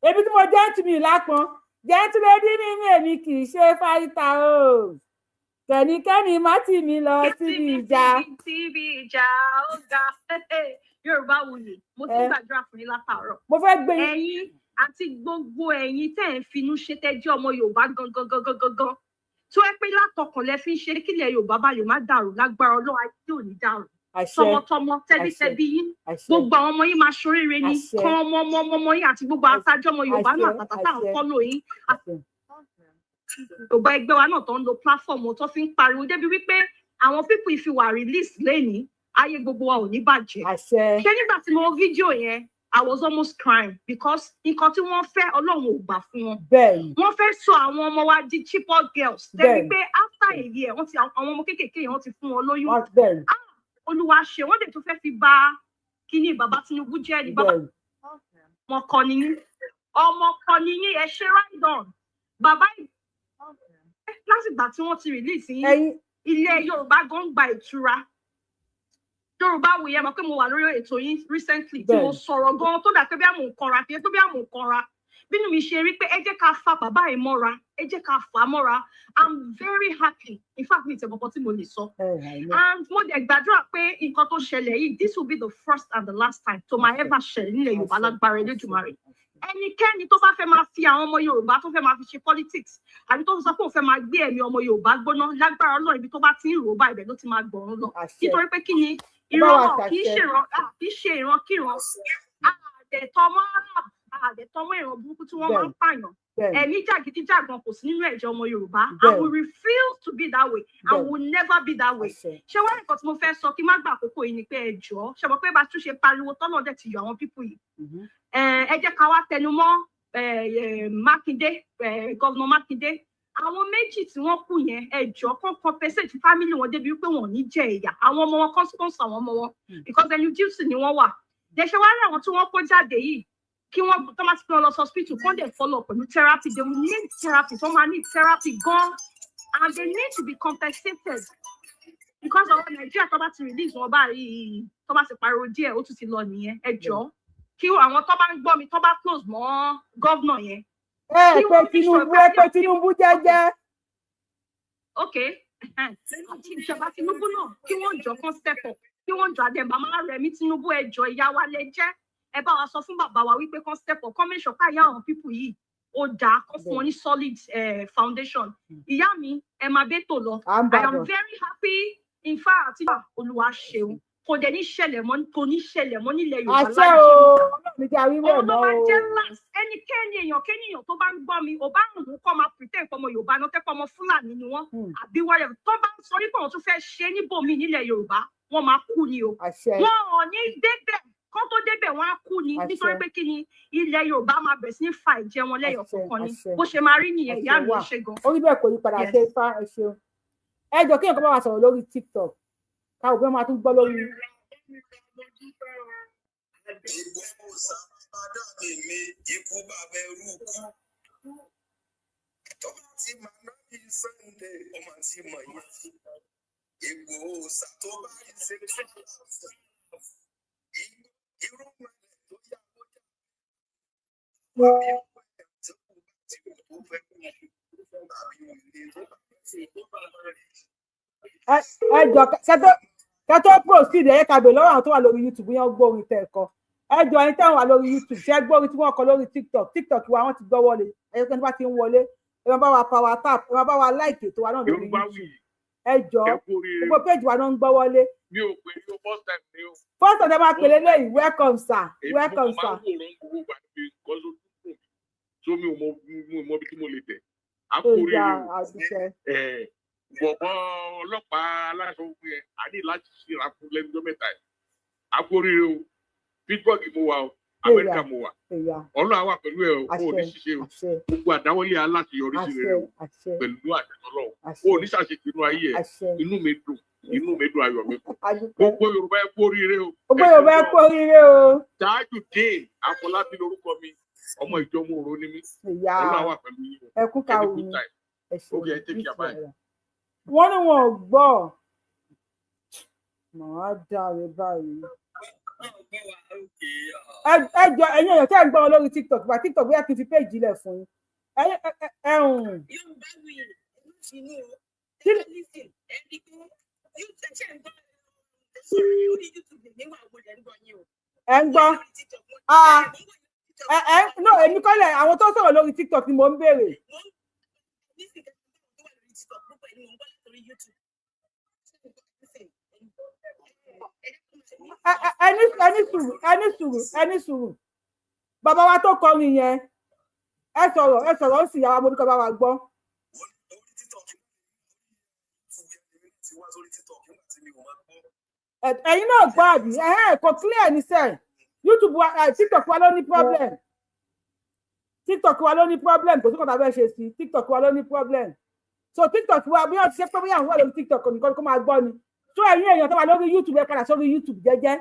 Ebi tí mo jẹ́ tì mí lápọn jẹ́ tí lè dín ní èmi kì í ṣe fáìtà o kẹ́nikẹ́ni má tì mí lọ síbi ìjà. síbi ìjà ó ga Yorùbá wuyì mo ti gbàdúrà fún yín látàárọ̀. Mo fẹ́ gbé yín. Ẹ̀yin àti gbogbo ẹ̀yin tẹ́ ẹ̀ ń finú ṣe tẹ́jú ọmọ Yorùbá gangan tó ẹ pé látọkàn lẹ fi ń ṣe kílẹ̀ Yorùbá bá lè má dàrú lágbára Ọlọ́run ayé ò ní dàrú. Tọmọtọmọ tẹbítẹbí yín gbogbo àwọn ọmọ yín máa ṣoríire ní kọ ọmọ yín àti gbogbo àtàjọ ọmọ Yorùbá náà àtàtà àwọn fọlọ yín Yorùbá ẹgbẹ́ wa náà tó ń lo platform tó fi ń pariwo débi wípé àwọn pípù ìfiwà release lẹ́ni ayé gbogbo wa ò ní bàjẹ́. Ṣé nígbà tí mo wo fídíò yẹn I was almost crying because nǹkan tí wọ́n fẹ́ Ọlọ́run ò gbà fún wọn. Wọ́n fẹ́ sọ àwọn ọmọ wa di cheaper girls débi pé after a year àwọn ọmọ kéékèèké yẹn wọ́n ti fún wọn lóyún. Olúwa ṣe wọ́n dẹ̀ tó fẹ́ fi bà kíní bàbá Tinubu jẹ́ ní bàbá ọmọ kan nìyí ẹ ṣe right on bàbá lásìkò láti ìgbà tí wọ́n ti release yín ilé Yorùbá gan gba ìtura Yorùbá wò yẹ mọ̀ pé mo wà lórí ètò yín recently tí mo sọ̀rọ̀ gan tó dà pé bí àmọ̀ nǹkanra fi pé bí àmọ̀ nǹkanra bínú mi ṣe rí pé ẹ jẹ́ ká fa bàbá ẹ̀ mọ́ra ẹ jẹ́ ká fà á mọ́ra I'm very happy in fact mi ìtẹ̀ kọ̀ọ̀kan tí mo lè sọ and mo dẹ̀ gbàdúrà pé nǹkan tó ṣẹlẹ̀ yìí this will be the first and the last time tó máa ever ṣẹlẹ̀ nílẹ̀ Yorùbá lágbára Elédùmarè ẹnikẹ́ni tó bá fẹ́ máa fi àwọn ọmọ Yorùbá tó fẹ́ máa fi ṣe politics àbí tó sọ pé òun fẹ́ máa gbé ẹ̀mí ọmọ Yorùbá gbóná lágbára Ọlọ́run ibi tó bá ti ń rò bá ibẹ̀ ló ti máa gbọ̀run lọ nítorí pé kí ni ìran kì í ṣe ìran kíran àdẹ̀tọ́mọ́ ìran burúkú tí wọ́n máa ń pààyàn ẹ̀mí jàgídíjàgan kò sí nínú ẹ̀jẹ̀ ọmọ Yorùbá I will refuse to be that way I will never be that way ṣé wọ́n nǹkan tí mo fẹ́ sọ kí má gbà àkókò yìí ni pé ẹ jọ̀ọ́ ṣe mọ̀ pé bá tún ṣe pariwo tọ́nà dẹ̀ ti yọ àwọn pípù yìí ẹ jẹ́ ká wá tẹnumọ́ Mákindé gọ́vnà Mákindé àwọn méjì tí wọ́n kú yẹn ẹ jọ̀ọ́ kán compensate family wọn débi wípé wọn ò ní jẹ ìyà àwọn ọmọ wọn kán sponsor àwọn ọmọ wọn because ẹni jíùsì ni wọ́n wà dẹ̀ṣẹ̀ wá rí àwọn tí wọ́n kó jáde yìí kí wọ́n tó máa ti pín ọ lọ hospital kán dẹ̀ follow pẹ̀lú therapy they will need therapy tó máa need therapy gan and they need to be compensated because àwọn Nàìjíríà tó bá ti release wọn báyìí tó bá ti pariwo díẹ̀ ó tún ti lọ nìyẹn ẹ jọ̀ọ́ kí àwọn tó bá ń gbọ́ mi tó bá close mọ́ gọ́vnà yẹn. pé Tinubu jẹ́jẹ́. ok àti ìjọba Tinubu náà kí wọ́n jọ kán step up kí wọ́n jọ àdẹ̀bà máa rẹ̀ mí Tinubu ẹ jọ̀ọ́ ìyá wa lẹ jẹ́ ẹ bá wa sọ fún bàbá wa wípé kán step up kán make sure káyà àwọn people yìí ó dáa kán fún wọn ní solid foundation ìyá mi ẹ máa bẹ́ tò lọ I am very happy in fact Olúwa ṣeun kò dẹ̀ ní ṣẹlẹ̀ mọ́ nílẹ̀ Yorùbá láti òun ló máa jẹ́ last ẹnikẹ́ni èèyàn tó bá ń gbọ́ mi ò bá ń mú kọ́ máa pretend pọmọ Yorùbá náà tẹ́pọ̀ ọmọ Fúlàní ni wọ́n àbí wọ́n tó bá ń sọ nípa òun tún fẹ́ ṣe níbòmí nílẹ̀ Yorùbá wọ́n máa kú ni o wọ́n ò ní débẹ̀ kó tó débẹ̀ wọ́n á kú ni nítorí pé kí ni ilẹ̀ Yorùbá máa bẹ̀rẹ̀ sí ní fa ìjẹ wọn lẹ́yọ̀ kọ̀ọ̀kan ni bó ṣe máa rí nìyẹn ìyá mi ṣe gan. orí bẹ́ẹ̀ kò ní padà ṣe ifá ẹ ṣeun ẹ jọ kí nǹkan bá wa sọ̀rọ̀ lórí TikTok káwọn òbí máa tún gbọ́ lórí. Ikú bàbá ẹrú kú tó bá ti máa ná bí Sunday ó máa ti mọ̀ yẹn Ìgbòho tó bá rí ṣe irú mọ̀lẹ́ tó yá ẹ jọ kẹtọ proceed ẹ kàbẹ lọ́wọ́ àwọn tó wà lórí YouTube yẹn gbọ́ orin tẹ ẹkọ ẹ jọ ẹni tẹ́wọ̀n wà lórí YouTube ṣe gbọ́ orin tí wọ́n kọ lórí TikTok wa wọ́n ti gbọ́ wọlé ẹyọkẹni bá ti ń wọlé ẹ máa bá wa power tap ẹ máa bá wa like ètò wa náà lórí YouTube ẹ jọ gbogbo page wa náà ń gbọ́ wọlé. mi ò pè ní o first time ẹ máa pèlè lẹ́yìn welcome sir welcome sir. so mi ò mọ bí tí mo lè tẹ̀ á kó rí rẹ bọ̀bọ̀ ọlọ́pàá aláṣọ ogun yẹn a ní láti ṣíra fún lẹ́jọ́ mẹ́ta yìí á kó rí rẹ o Pittsburgh mo wà o Amẹ́ríkà mo wà Ọlọ́run á wà pẹ̀lú ẹ o kó o ní ṣiṣẹ́ o gbogbo àdáwọ́lé aláṣeyọrí sí rẹ o pẹ̀lú àtẹ̀tọ́lọ́ kó o ní ṣàṣetì inú ayé ẹ inú mi dùn ayọ̀ mi kù gbogbo Yorùbá ẹ kú oríire o gbogbo Yorùbá ẹ kú oríire o. ṣáájú dé Afọlábí lórúkọ mi ọmọ ìjọ mo rò ní mi Ọlọ́run á wà pẹ̀lú yín o ẹ kú kàwé ok ẹ tẹ́kì àbáyé. wọ́n ní wọn ò gbọ́ màá dáre báyìí. ẹ jọ ẹ̀yin èèyàn tẹ́ ẹ̀ ń gbọ́ wọn lórí TikTok bá TikTok bóyá kí n fi péjì lẹ̀ fún yín. ẹ ń gbọ́ no èmi kọ́ lẹ̀ àwọn tó sọ̀rọ̀ lórí TikTok ni mò ń béèrè. ẹni sùúrù bàbá wa tó kọrin yẹn ẹ sọ̀rọ̀ ó sì yàrá mo ní kọ́ bá wa gbọ́. ẹ̀yin náà gbọ́ àbí kò clear ní sẹ́ẹ̀ YouTube wa TikTok wa ló ní problem kò sí kọ́ta bẹ́ẹ̀ ṣe sí TikTok wa ló ní problem so TikTok wa bí wọ́n ti ṣe pé bí àwọn wà lórí TikTok nìkan kó máa gbọ́ ni so ẹ̀yin èèyàn tó wà lórí YouTube ẹ padà sórí YouTube jẹ́jẹ́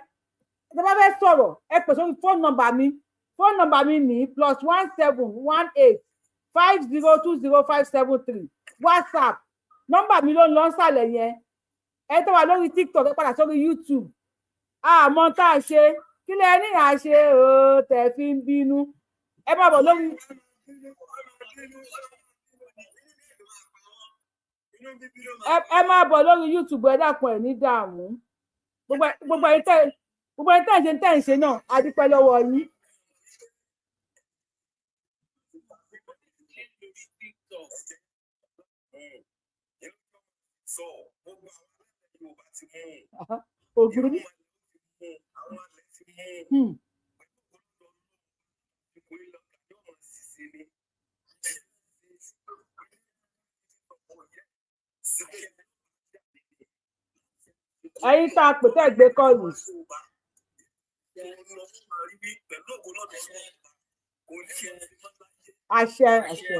ẹ bá fẹ́ sọ̀rọ̀ ẹ pè sórí phone number mi ní +1718 502057 3 WhatsApp nọ́mbà mi ló ń lọ sàlẹ̀ yẹn ẹ tó wà lórí TikTok ẹ padà sórí YouTube àmọ́ tá a ṣe kí lẹ ní àṣe o tẹ̀ fi ń bínú ẹ má bọ̀ lórí. ẹ má bọ̀ lórí YouTube ẹ dákun ẹ̀ ní dààmú gbogbo ẹni tẹ́ ń ṣe náà a dúpẹ́ lọ́wọ́ yín. Ògùn. Ẹ̀yin tá a pè tẹ́ gbé kọ́ọ̀lù. Àṣẹ àṣẹ.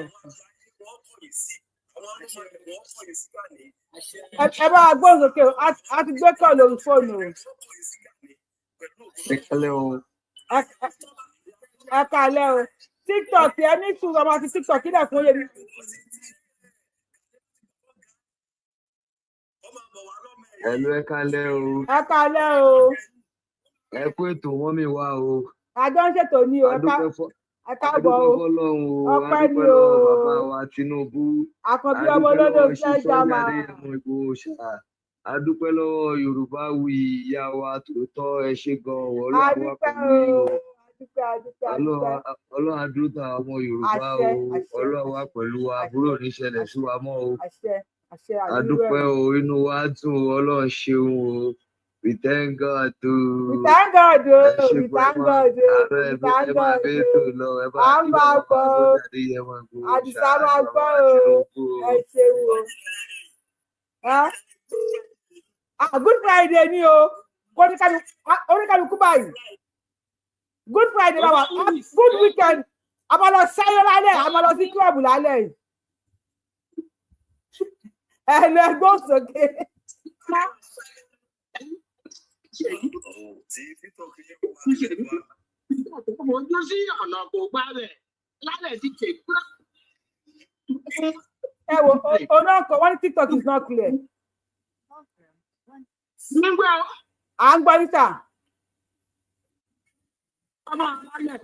Ẹ bá gbóhùn sókè a ti gbé kọ́ọ̀lù lórí fóònù o. Ẹ kálẹ́ o. TikTok ẹ ní sùúrù ọmọ àti TikTok kí lẹ̀ fún yẹn. Hello, ẹ kálẹ́ o. Ẹ kálẹ́ o. Ẹ kú ètò wọn mi wá o. Àjọ ń ṣètò ní o. Ẹ káàbọ̀ o. Ọpẹ́ ni o. Bàbá wa Tinubu. Àkànbí ọmọ olódò fẹ́ jàmà. A dúpẹ́ lọ́wọ́ Yorùbá wí ìyá wa tòótọ́ ẹ ṣé gan-an Ọlọ́run wa Adúpẹ́ pẹ̀lú yín o. Adúpẹ́. Ọlọ́run á dúró tàwọn ọmọ Yorùbá o. Ọlọ́run wa pẹ̀lú wa àbúrò níṣẹ̀lẹ̀ sí wa mọ́ o. A dúpẹ́ o, inú wa dùn o, Ọlọ́run ṣeun o. We thank God o. We thank God o. We thank God o. Ẹ máa bẹ́ẹ̀ tó lọ, ẹ bá kí lọ́wọ́ pa tó jáde yẹ máa gbó. Àdìsá máa gbọ́ o. Ẹ ṣeun o. Good Friday ni o. Oníkàlùkù báyìí. Good Friday la wà. Good weekend. A máa lọ sáyé lálẹ́, a máa lọ sí kílọ̀bù lálẹ́ yìí. Ẹ lọ ẹgbọ́n sókè. Ojú sí ọ̀nà kò gbá rẹ̀ lálẹ́ ti tè kúrò. Ẹ wo, ọ̀nà ọkọ̀ wọ́n ní TikTok is not clear. Nígbà à ń gbọ́ níta. ọmọ àlàyé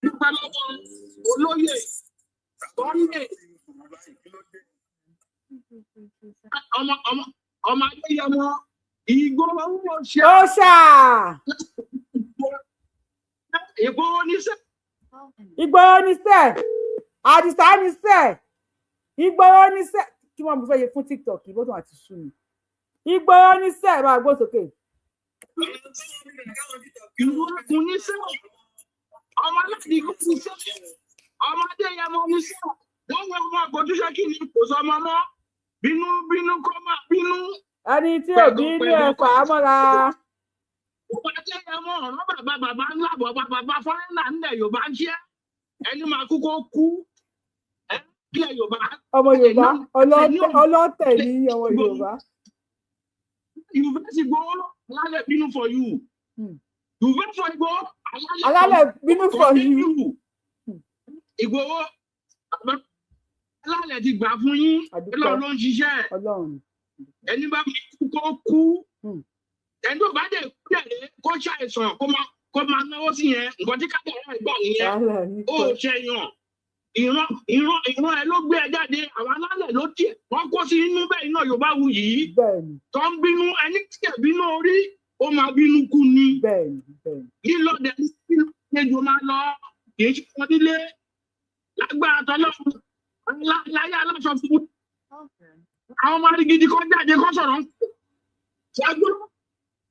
nípa lọ́wọ́ olóyè Sunday ọmọ Adéyẹmọ Ìgbòho ó ṣá. Ìgbòho níṣẹ́. Ìgbòho níṣẹ́. Àdìsá níṣẹ́. Ìgbòho níṣẹ́. Kí wọ́n mú fẹ́ yẹ fún TikTok ìbò tó àti sú mi. Ìgbòho níṣẹ́ máa gbó sókè. Ìgbòho níṣẹ́. Ọmọ aláàdì kò níṣẹ́. Ọmọ Adéyẹmọ níṣẹ́. Wọ́n wọ ọmọ àgbòjúṣe kí ni kò sọ ọmọ mọ́. Bínú kọ́ máa bínú. Ẹni tí ò bí ní ẹ̀fà mọ́ra. Ọmọ Adéyẹmọ ọ̀rọ̀ bàbá ńlá bàbá fọ́nrẹ́nà ńlẹ̀ Yorùbá ń ṣe. Ẹni máa kú kó kú. Ilẹ̀ Yorùbá. Ọmọ Yorùbá ọlọ́tẹ̀ ní ọmọ Yorùbá. University Igboho alálẹ̀ bínú for you. University Igboho alálẹ̀ bínú for you. Igboho alálẹ̀ ti gbà fún yín. Ọlọ́run ló ń ṣiṣẹ́. Ẹni bá kú kó kú. Ẹni tó bá dẹ̀ kú dẹ̀ kó ṣàìsàn kó máa náwó sí yẹn. Nǹkan tí kádàrá ẹ̀ gbà nìyẹn. Ó ṣẹyàn. Ìran ẹ ló gbé ẹ jáde, àwọn alálẹ̀ ló tiẹ̀ wọ́n kó sí inú bẹ́ẹ̀ iná Yorùbá wù yìí tó ń bínú ẹni tí ẹ̀ bínú orí ó máa bínú kú ni lílọ́dẹ nílùú máa lọ kì í ṣe wọn nílé lágbára tọ́lọ́run láyé aláṣọ fún àwọn ọmọ arígidi kan jáde kan sọ̀rọ̀ ṣáájú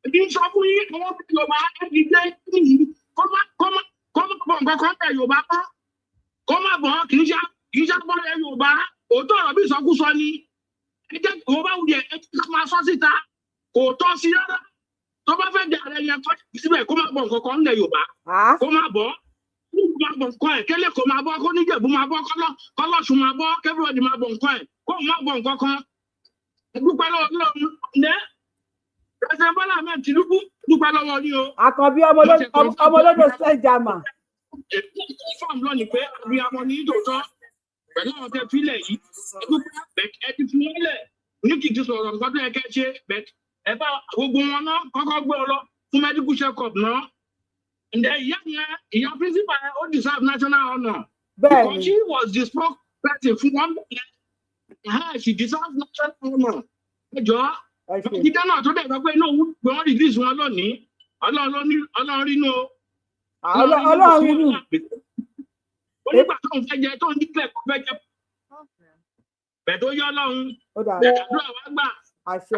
ẹbí ń sọ fún yín àwọn ọmọ Yorùbá ẹbí gbé kọ́ mọ́ bọ̀ nǹkan kan tẹ̀ Yorùbá kọ́. Kó má bọ̀ kì í ṣe bọ́ọ̀lù Yorùbá òótọ́ ọ̀rọ̀ bí ìsọkúsọ ni ẹ jẹ́ kó bá wù yẹ ẹ jẹ́ ká máa sọ síta kò tọ́ sí rárá tó bá fẹ́ dàrẹ yẹn kọ́ síbẹ̀ kó má bọ̀ nǹkan kan nílẹ̀ Yorùbá kó má bọ̀ nǹkan ẹ̀ kẹ́lẹ́ kó má bọ̀ kó níjẹ̀bú má bọ̀ kọ́lọ́sùn má bọ̀ kẹ́bíọ̀dì má bọ̀ nǹkan ẹ̀ kó má bọ̀ nǹkan kan dúpẹ́ lọ́wọ́ ǹdẹ́ President Bola Ahmed Tinubu dúpẹ́ lọ́wọ́ ni o. Àkànbí ọmọ olódò sẹ́jàmà. fọ́ọ̀mù lọ́nìí pé abiyamọ ní tòótọ́ pẹ̀lú àwọn tẹ́ fílẹ̀ yìí ẹ ti fi wọ́n lẹ̀ ní kìí ti sọ̀rọ̀ nǹkan tó yẹ kẹ́ ṣe ẹ bá gbogbo wọn náà kọ́kọ́ gbé ọ lọ fún medical check-up náà ǹdẹ ìyá principal yẹn ó deserve national honour because she was the spokesperson fún wọn bẹ̀rẹ̀ she deserves national honour ẹjọ́ ìdílé náà tó dẹ̀ sọ pé inú òun pé wọ́n release wọn lónìí ọlọ́run rínú ọlọ́run rínú onígbà tó ń fẹ́ jẹ tó ń dípẹ́ kó fẹ́ jẹ bẹ̀ tó yọ ọlọ́run bẹ̀ẹ́dàdúrà wá gbà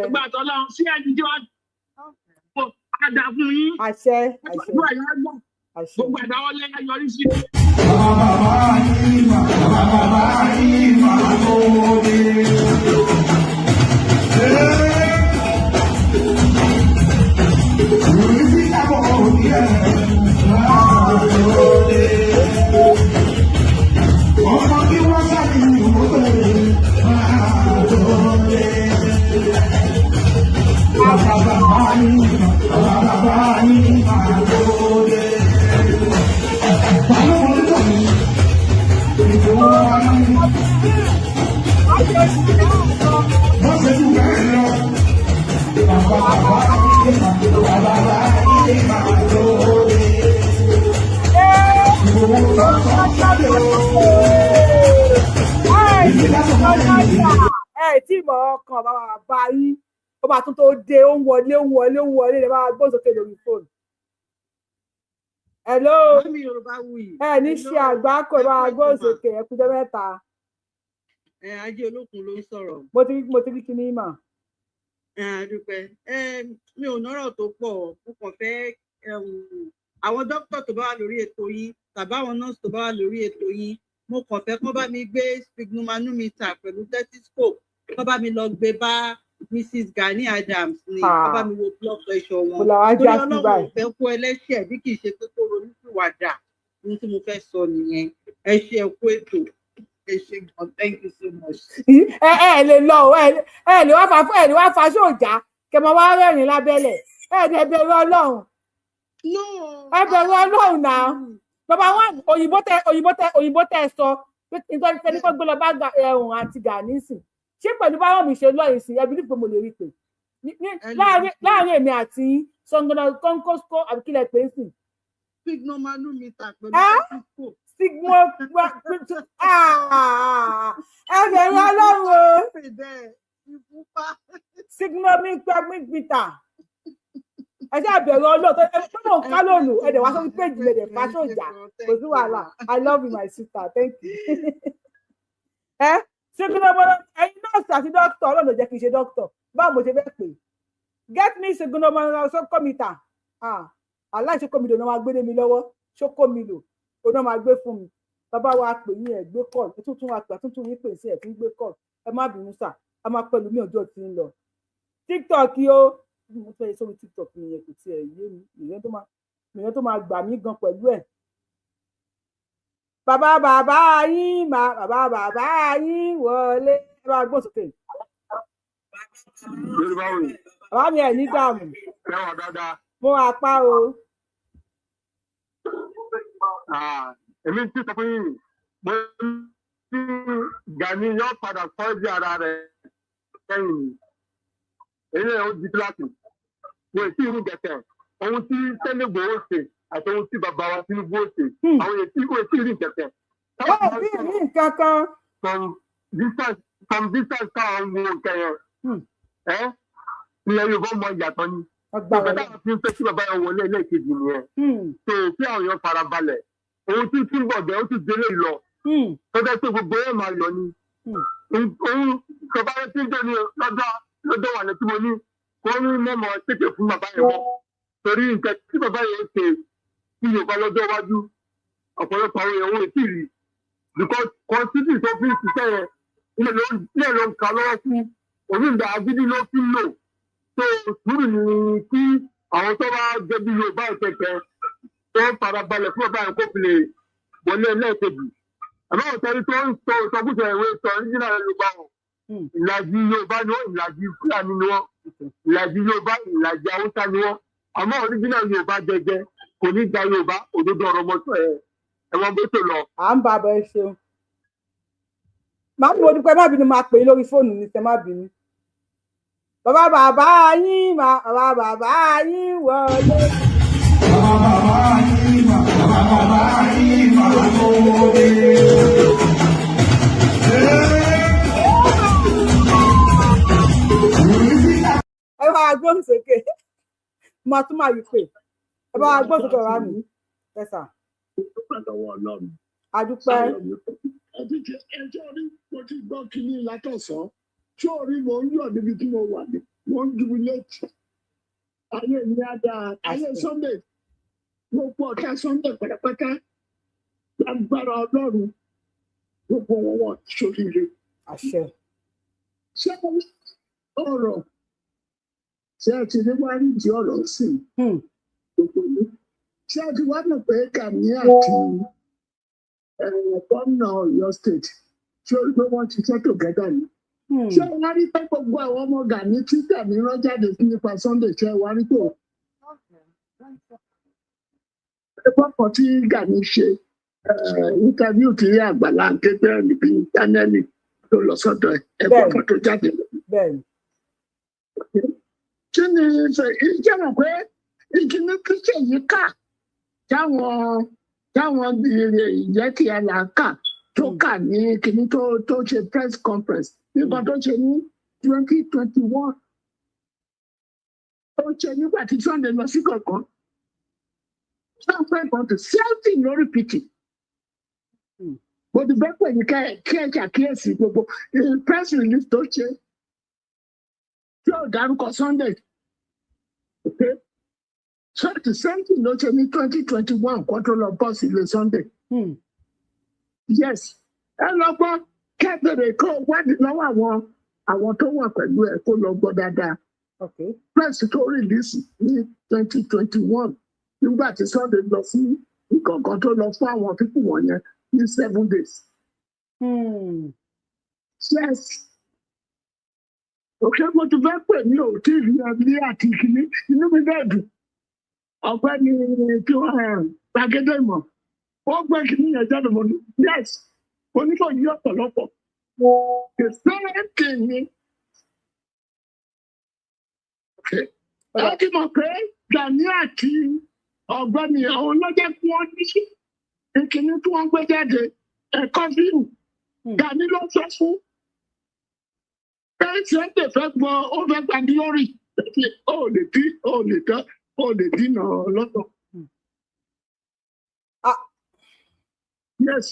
àgbà tọ́lọ́run sí ẹni tí wọ́n padà fún yín àgbàdúrà yẹn gbà gbogbo ẹ̀dáwọ́lé yọrí sí. Tí mọ̀ ọkàn bá yín ó bá tún tó dé ó ń wọlé lè máa gbọ́ sókè lórí fóònù. Hello ẹ ní ṣe àgbákò bá gbọ́ sókè ẹkújẹ́ mẹ́ta. Ajé olókun ló ń sọ̀rọ̀. Mo ti rí kíní mà. Dúpẹ́ mi ò nọ́rọ̀ tó pọ̀ mo kàn fẹ́ àwọn dókítà tó bá wà lórí ètò yìí tàbí àwọn nọ́ọ̀sì tó bá wà lórí ètò yìí mo kàn fẹ́ kán bá mi gbé sphygmomanometer pẹ̀lú stethoscope kán bá mi lọ gbé bá Mrs. Gani Adams ni kán bá mi wo blood pressure wọn torí Ọlọ́run ò fẹ́ kó ẹlẹ́ṣẹ̀ bí kì í ṣe pé kó ronúpìwàdà ohun tí mo fẹ́ sọ nìyẹn ẹ ṣe ẹ kú ètò ẹ ṣe gan thank you so much. ẹ lè lọ ẹ lè wá fa sóòjà kẹmọ wá rẹ́rìn lábẹ́lẹ̀ ẹ bẹ̀rù Ọlọ́run ẹ bẹ̀rù Ọlọ́run náà. Number one, òyìnbó tẹ sọ nítorí pé nípa gbé lọ bá ẹ̀hún àti Ghanisi ṣé pẹ̀lú báwọn mi ṣe lọ́yìn sí ẹbí nípa mo lè rí pé láàrin èmi àti sọngànà kọ́ńkọ́sọ́ àbíkílẹ̀ pé ń sìn. Sphygmomanometer pẹ̀lú ẹgbẹ̀rún Ọlọ́run sphygmomanometer ẹjẹ àbẹ̀rẹ̀ ọlọ́ọ̀tọ́ tó mọ̀ ká lónìí ẹ̀dẹ̀ wá sórí péjì lẹ̀dẹ̀ fáṣọ ìjà kò sí wàhálà I love you my sister thank you. Ṣé kí ló mọ ẹyin nọ́ọ̀sì àti dókítà ọlọ́run ò jẹ́ kí n ṣe dókítà báwo mo ṣe fẹ́ pè get me sphygmomanometer aláìṣókòmìlò náà máa gbé mi lọ́wọ́ ṣókòmìlò ó náà máa gbé fún mi bàbá wa pè yín ẹ̀ gbé kọ́ọ̀lù ẹ̀ tuntun wa pè tuntun yín pè sí ẹ̀ tí ń gbé kọ́ọ̀lù ẹ má bínú sà a máa pẹ̀lú mi ọjọ́ tí ń lọ TikTok yìí ó mo fẹ́ sórí TikTok nìyẹn kò tiẹ̀ yé mi ìyẹn tó máa gbà mí gan pẹ̀lú ẹ̀. bàbá yín wọlé ẹ bá gbọ́ sókè. bàbá mi ẹ̀ ní dààmú mo apá o. èmi ti sọ fún yín mo ní Gani yóò padà kọ́ di ara rẹ̀ kẹ́yìn èyí ẹ̀ ó di kíláàsì wọ́n ti irú gẹ̀tẹ̀ ohun tí Tinubu ó ṣe àti ohun tí bàbá wa Tinubu ó ṣe àwọn èyí tí ó ti irú gẹ̀tẹ̀. wọ́n ti rí nǹkan kan. from distance káwọn wo nǹkan yẹn ilẹ̀ Yorùbá mọ ìyàtọ̀ ni bàbá táwọn fi ń fẹ́ kí bàbá yẹn wọlé lẹ́ẹ̀kejì nìyẹn tó kí àwọn èèyàn fara balẹ̀ ohun tí túbọ̀ jẹ́ ó ti délé lọ tó dẹ́ pé gbogbo ẹ̀ máa lọ ni ohun bàbá yẹn ti ń dé ní lọ́jọ́ wà lẹ́tí mo ní wọ́n ní mọ́mọ́ tètè fún bàbá yẹn wọ́n torí nǹkan tí bàbá yẹn ṣe kí Yorùbá lọ́jọ́ iwájú ọ̀pọ̀lọpọ̀ àwọn èèyàn wọ́n ti rí because constitution tó fi ń ṣiṣẹ́ yẹn ilé ló ń ka lọ́wọ́ fún onígbà agídí ló fi ń lò tó sùúrù ní kí àwọn tó bá jẹ́ bí Yorùbá ìkẹ̀kẹ́ tó fara balẹ̀ fún bàbá yẹn kó fi lè wọlé lẹ́ẹ̀kejì àmọ́ òtẹ́rí tó ń sọ ìsọkúsọ ìwé sọ nígbà Yorùbá wọn ìlàjì Yorùbá ni wọn ìlàjì Fúlàní ni wọn ìlàjì Yorùbá ìlàjì Haúsá ni wọn àmọ́ original Yorùbá jẹjẹ kò ní gba Yorùbá òdodo ọ̀rọ̀ mọ́tò ẹ máa bó tó lọ. À ń bá bọ ẹ ṣeun. Màá bí mo dúpẹ́ má bínú máa pè é lórí fóònù ní tẹ má bínú. Bàbá yín bàbá yín wọlé. Bàbá yín wọlé. Ẹ bá gbóhùn sókè. Màá tún máa yí pé. Ẹ bá gbóhùn sókè ọ̀rá mi. Ẹ sà. Adúpẹ́. Ẹjọ́ rí mo ti gbọ́ kínní látọ̀sán. Ṣé orí mo ń yọ̀ níbi tí mo wà ní? Mo ń jubilate. Ayé mi á dáa. Ayé Sunday. Gbogbo ọ̀tá Sunday pátápátá. Lágbára Ọlọ́run. Gbogbo wọn wọ̀ sóríire. Àṣẹ. Ṣé ọ̀rọ̀ ṣé ẹ ti ní wá rí ìdí ọ̀rọ̀ sí i? Ṣé ẹ ti wá mọ̀ pé Gani àti gómìnà Ọ̀yọ́ state ṣé o rí pé wọ́n ti ṣe together ni? Ṣé wọ́n rí pé gbogbo àwọn ọmọ Gani tí Gani rán jáde sí nípa Sunday ṣe wá rí pé ẹgbẹ́ kan tí Gani ṣe interview tí Àgbàlá Gabriel níbi Daniel tó lọ sọ́dọ̀ ẹgbẹ́ kan tó jáde. Kí ni ìjẹ́ mọ̀ pé ìkíní kíkẹ́ yìí kà táwọn ìyẹ́ tí a là kà tó kà ní kíní tó ṣe press conference nígbà tó ṣe ní 2021 tó ṣe nígbà tí Sunday lọ sí kankan Sunday kan tó selfie lórí pìtì mo ti bẹ́ pè ní kí ẹ ṣàkíyèsí gbogbo press release tó ṣe tí ó dárúkọ Sunday. Okay. So the same thing ló ṣe ní 2021 kó tó lọ bọ́ sí ilé Sunday. Yes. Ẹ lọ gbọ́ kẹ́bẹ̀rẹ̀ kó wádìí lọ́wọ́ àwọn tó wà pẹ̀lú ẹ̀ kó lọ gbọ́ dáadáa. Press tó release ní 2021 nígbà tí Sunday lọ sí ìkọ̀ọ̀kan tó lọ fún àwọn pípù wọ̀nyẹn ní 7 days. Yes. Òkè mo ti fẹ́ pè ní òtí ìlú ẹbí àti ìkíní inú mi bẹ́ẹ̀ dùn. Ọ̀gbẹ́ni tí wọ́n gbàgede mọ̀. Wọ́n gbé kìíní yẹn jáde mọ́ ní. Yes, onífọ̀ yí ọ̀pọ̀lọpọ̀. The same thing ni. Ẹ ti mọ̀ pé Gani àti ọ̀gbẹ́ni àwọn lọ́jọ́ tí wọ́n ní sí. Ìkíní tí wọ́n gbé jáde ẹ̀kọ́ fíìmù. Gani ló sọ fún. Sunday fẹ́ gbọ́ ó fẹ́ gba glory ó lè dínà lọ́tọ̀. Yes,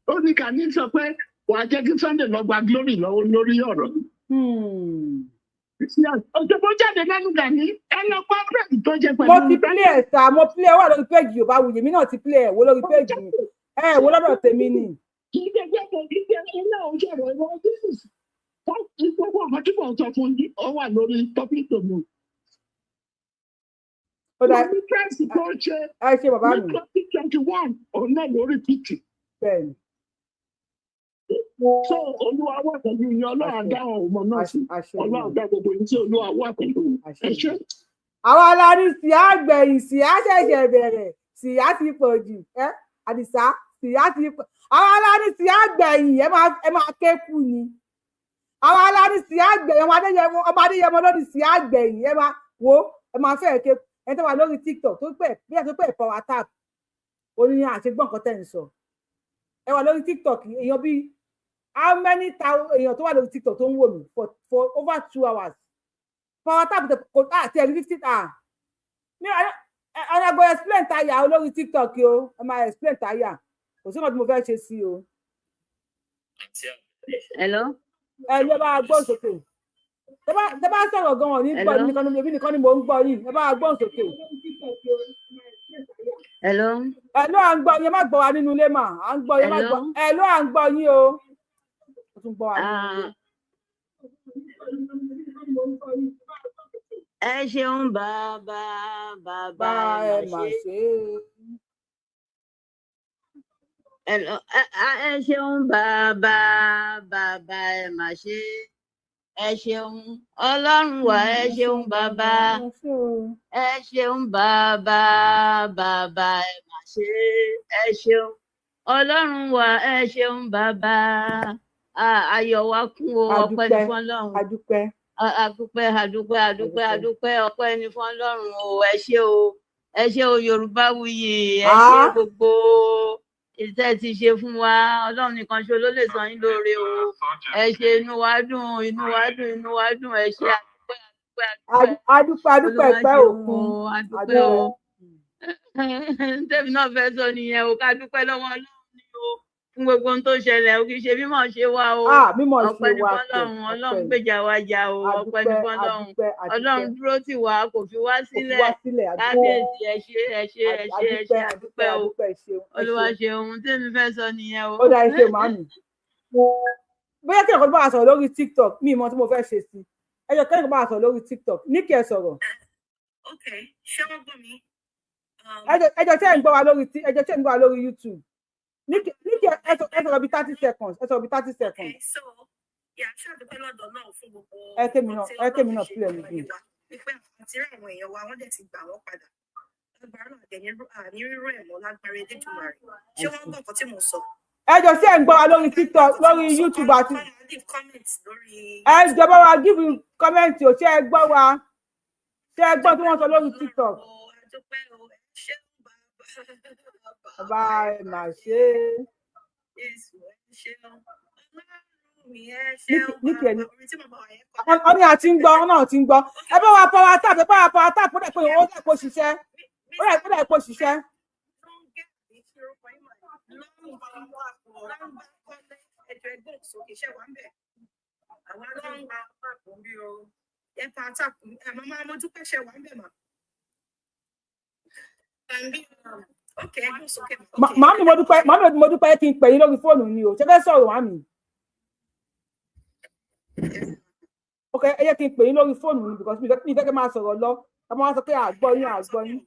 ó ní Gani sọ pé wàá jẹ́ kí Sunday lọ gba glory lọ́wọ́ lórí ọ̀rọ̀. Ọjọ́ bó jáde lẹ́nu Gani ẹ lọ pa bẹ́ẹ̀ tó jẹ pẹ̀lú. Mo ti play ẹ̀ sá, mo play ẹ̀ wà lórí péjì Yorùbá Wuyì, mi náà ti play ẹ̀ wo lórí péjì mi. Wo lọ́dọ̀ tèmi ni. Kì í ṣe pé kò kí ṣe iná ojú ọ̀rọ̀ ìwọ̀n Jesus. Gbogbo àwọn tí mo sọ fún yín ọ wà lórí topic to move. Ní kẹ́sì tó ṣe ní 2021 òun náà lórí pìtì. So Olúwa wà pẹ̀lú yín Ọlọ́run dá àwọn ọmọ náà sí. Ọlọ́run dá gbogbo yín tí Olúwa wà pẹ̀lú ẹ ṣé. Àwọn aláàrí síá gbẹ̀yìn síá ṣẹ̀ṣẹ̀ bẹ̀rẹ̀ síá ti pọ̀ jù Àdìsá síá ti pọ̀. Àwọn aláàrí síá gbẹ̀yìn ẹ máa ké kú ni. Àwọn aláàrí sí àgbẹ̀yìn ọmọ Adéyẹmọ lórí sí àgbẹ̀yìn ẹ máa fẹ́ ké ẹ tó wà lórí TikTok tó pẹ̀ power tap oní àṣegbọ́n nǹkan tẹ̀ ń sọ ẹ wà lórí TikTok èèyàn bíi how many èèyàn tó wà lórí TikTok tó ń wò mí for over 2 hours power tap kò àti ẹ̀rí 50 ní ọ̀nà gbọ́ explain táyà olórí TikTok o ẹ máa explain táyà kò sí nǹkan tí mo fẹ́ ṣe sí o. Hello. Ẹ bá gbọ́ sókè tẹ bá sọ̀rọ̀ gan-an ní gbọ́ nìkan ni mò ń gbọ́ yìí ẹ bá gbọ́ sókè. Hello. Hello à ń gbọ́ yín ẹ má gbọ́ wa nínú ilé mà à ń gbọ́ yín má gbọ́ hello à ń gbọ́ yín o. Ó tún gbọ́ wa nínú ilé. Ẹ ṣeun bàbá ẹ mà ṣe. Ẹ ṣeun bàbá ẹ mà ṣe. Ẹ ṣeun Ọlọ́run wa ẹ ṣeun bàbá. Ẹ ṣeun bàbá ẹ mà ṣe. Ẹ ṣeun Ọlọ́run wa ẹ ṣeun bàbá ayọ̀ wa kún o ọpẹ́ ní fún Ọlọ́run adúpẹ́ ọpẹ́ ní fún Ọlọ́run o ẹ ṣé o Yorùbáwùyí ẹ ṣé gbogbo iṣẹ́ ti ṣe fún wa Ọlọ́run nìkan ṣo ló lè san yín lóore o ẹ ṣé inú wa dùn ẹ ṣé adúpẹ́ pẹ́ òkun adúpẹ́ o tèmi náà fẹ́ sọ nìyẹn o ká dúpẹ́ lọ́wọ́ Ọlọ́run ni o fún gbogbo ohun tó ṣẹlẹ̀ o kì í ṣe mímọ̀ ṣe wá o ọpẹ́ ní fọ́lọ́run Ọlọ́run gbèjà wa jà o ọpẹ́ ní fọ́lọ́run Ọlọ́run dúró tì wá kò fi wá sílẹ̀ kábíyèsí ẹ ṣé àdúpẹ́ o Olúwa ṣe ohun tèmi fẹ́ sọ nìyẹn o. Ó dá iṣẹ́ màmí bóyá kí ẹ̀kọ́ bá wa sọ̀rọ̀ lórí TikTok mi ìmọ̀ tí mo fẹ́ ṣe sí ẹjọ́ kẹ́kọ̀ọ́ bá wa sọ̀rọ̀ lórí TikTok ní kí ẹ sọ̀rọ̀. Ṣé wọ́n gbọ́ mi? ẹjọ́ tí ẹ ń gbọ́ wa lórí YouTube ní kí ẹ sọ̀rọ̀ bí 30 seconds ẹ sọ̀rọ̀ bí 30 seconds. So ṣàdúpẹ́ lọ́dọ̀ náà fún gbogbo ẹkẹ́mi náà pílẹ̀ níbí. pípẹ́ àti rẹ̀ àwọn èèyàn wa wọ́n dẹ̀ ti gbà wọ́n padà lágbára náà dẹ̀ ní rírú ẹ̀ mọ́ lágbára Elédùmarè ṣé wọ́n gbọ́ nǹkan tí mo sọ. ẹjọ́ tí ẹ ń gbọ́ wa lórí TikTok lórí YouTube àti ẹjọ́ bá wa give comment o ṣé ẹ gbọ́ wa ṣé ẹ gbọ́ tí wọ́n sọ lórí TikTok. Bàbá ẹ mà ṣe ọ ní àti ń gbọ́ ọ náà ti ń gbọ́ ẹ bá wa power tap ó dẹ̀ pé ó dẹ̀ kó ṣiṣẹ́ màámi mo dúpẹ́ kí n pè yín lórí fóònù ni o ṣe fẹ́ sọ̀rọ̀ màámi. Ok, ẹ yẹ kí n pè yín lórí fóònù ni because mi fẹ́ kẹ́ máa sọ̀rọ̀ lọ ẹ máa sọ pé àgbọ̀ yín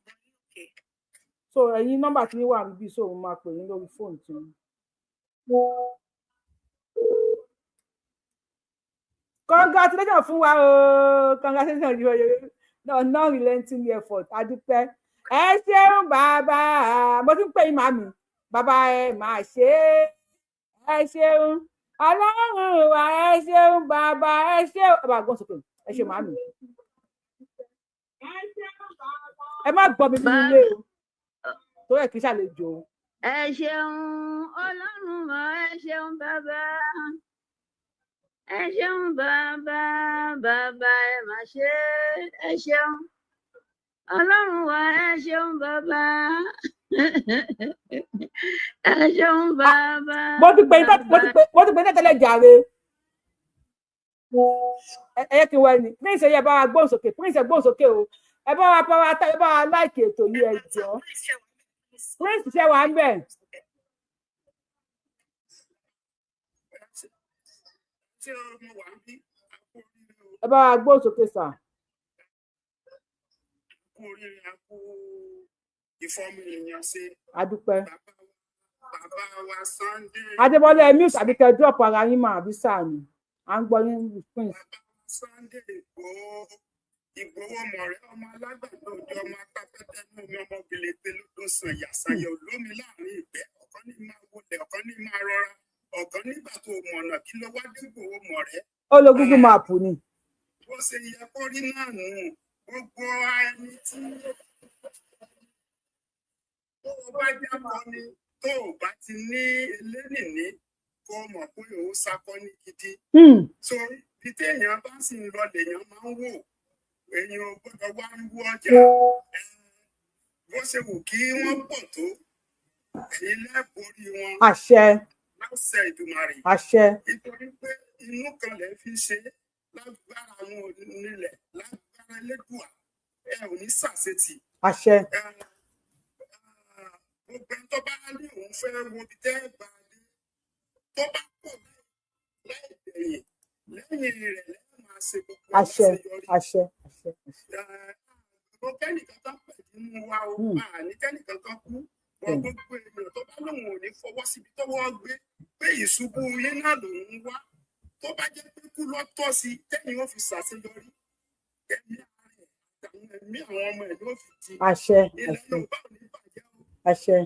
so ẹ̀yin nọ́mbà tí wà níbí so mo máa pè yín lórí fóònù tí yín. Congratulations fún wa o congratulations non-relenting effort adúpẹ́ ẹ ṣeun bàbá mo tún pè yín màmí bàbá ẹ máa ṣe ẹ ṣeun Ọlọ́run wa ẹ ṣeun bàbá ẹ ṣeun ẹ bá gbọ́n sókè ẹ ṣe màmí ẹ má gbọ́ mi nínú ilé o tó yẹ kí ṣàlejò. ẹ ṣeun Ọlọ́run wa ẹ ṣeun bàbá ẹ ṣeun bàbá ẹ máa ṣe ẹ ṣeun Ọlọ́run wa ẹ ṣeun bàbá ẹ ṣeun bàbá. mo ti pè ní tẹ́lẹ̀ jàre ẹ yẹ kí n wá ẹni prince yẹ bá wa gbóhùn sókè prince gbóhùn sókè o ẹ bá wa power tap ẹ bá wa láìkì ètò yìí ẹ jọ prince ṣe wà ń bẹ̀. ẹ bá wa gbóhùn sókè sà. Adúpẹ́. Adébọ́lá ẹ mute àbí kẹ́ drop ara yín mà àbí sáà ni à ń gbọ́ yín prince. Ìgbòho mọ̀rẹ́ ọmọ alágbàdo òde ọmọ apápẹ́tẹ́ ní omi ọmọ gèlètè ló tó sàn yàsàyà olómi láàrin ìgbẹ́ ọ̀kan ní máa wọlé ọ̀kan ní máa rọra ọ̀kan nígbà tó mọ̀nà kí ló wá dé Ìgbòho mọ̀rẹ́. Ó lo Google Map ni. Bó ṣe yẹ kó rí náà nù gbogbo ẹni tí tó o bá jábọ̀ ni tó o bá ti ní elénìní kó o mọ̀ pé o sakọ́ ní gidi. So bí téèyàn bá sì ń lọ lèèyàn máa ń wò èèyàn ò gbọ́dọ̀ wá ń wú ọjà bó ṣe wù kí wọ́n pọ̀ tó èyí lẹ́ẹ̀borí wọn. Àṣẹ. Láṣẹ Ìdùmarè. Àṣẹ. Nítorí pé inú kan lè fi ṣe lágbára àwọn onílẹ̀ lágbára Elédùà ẹ ò ní ṣàṣetì. Àṣẹ. Gbogbo ẹni tó bá ní òun fẹ́ wo ibi tẹ́ ẹ bá dé tó bá pọ̀ láì bẹ̀yìn lẹ́yìn rẹ̀ lẹ́yìn máa ṣe gbogbo àṣeyọrí. Àṣẹ. Mo kẹ́nìkan kan pẹ̀ nínú wa o máa ní kẹ́nìkan kan kú wọ́n gbogbo ènìyàn tó bá lóun ò ní fọwọ́ síbi tọ́wọ́ gbé pé ìṣubú ilé náà lòun wá tó bá jẹ́ pé kú lọ tọ́ sí tẹ́yìn ó fi ṣàṣeyọrí ẹ̀mí ààrẹ àtàwọn ẹ̀mí àwọn ọmọ ẹ̀ ló fi di àṣẹ. ilẹ̀ Yorùbá ò ní bàjẹ́ o. Àṣẹ.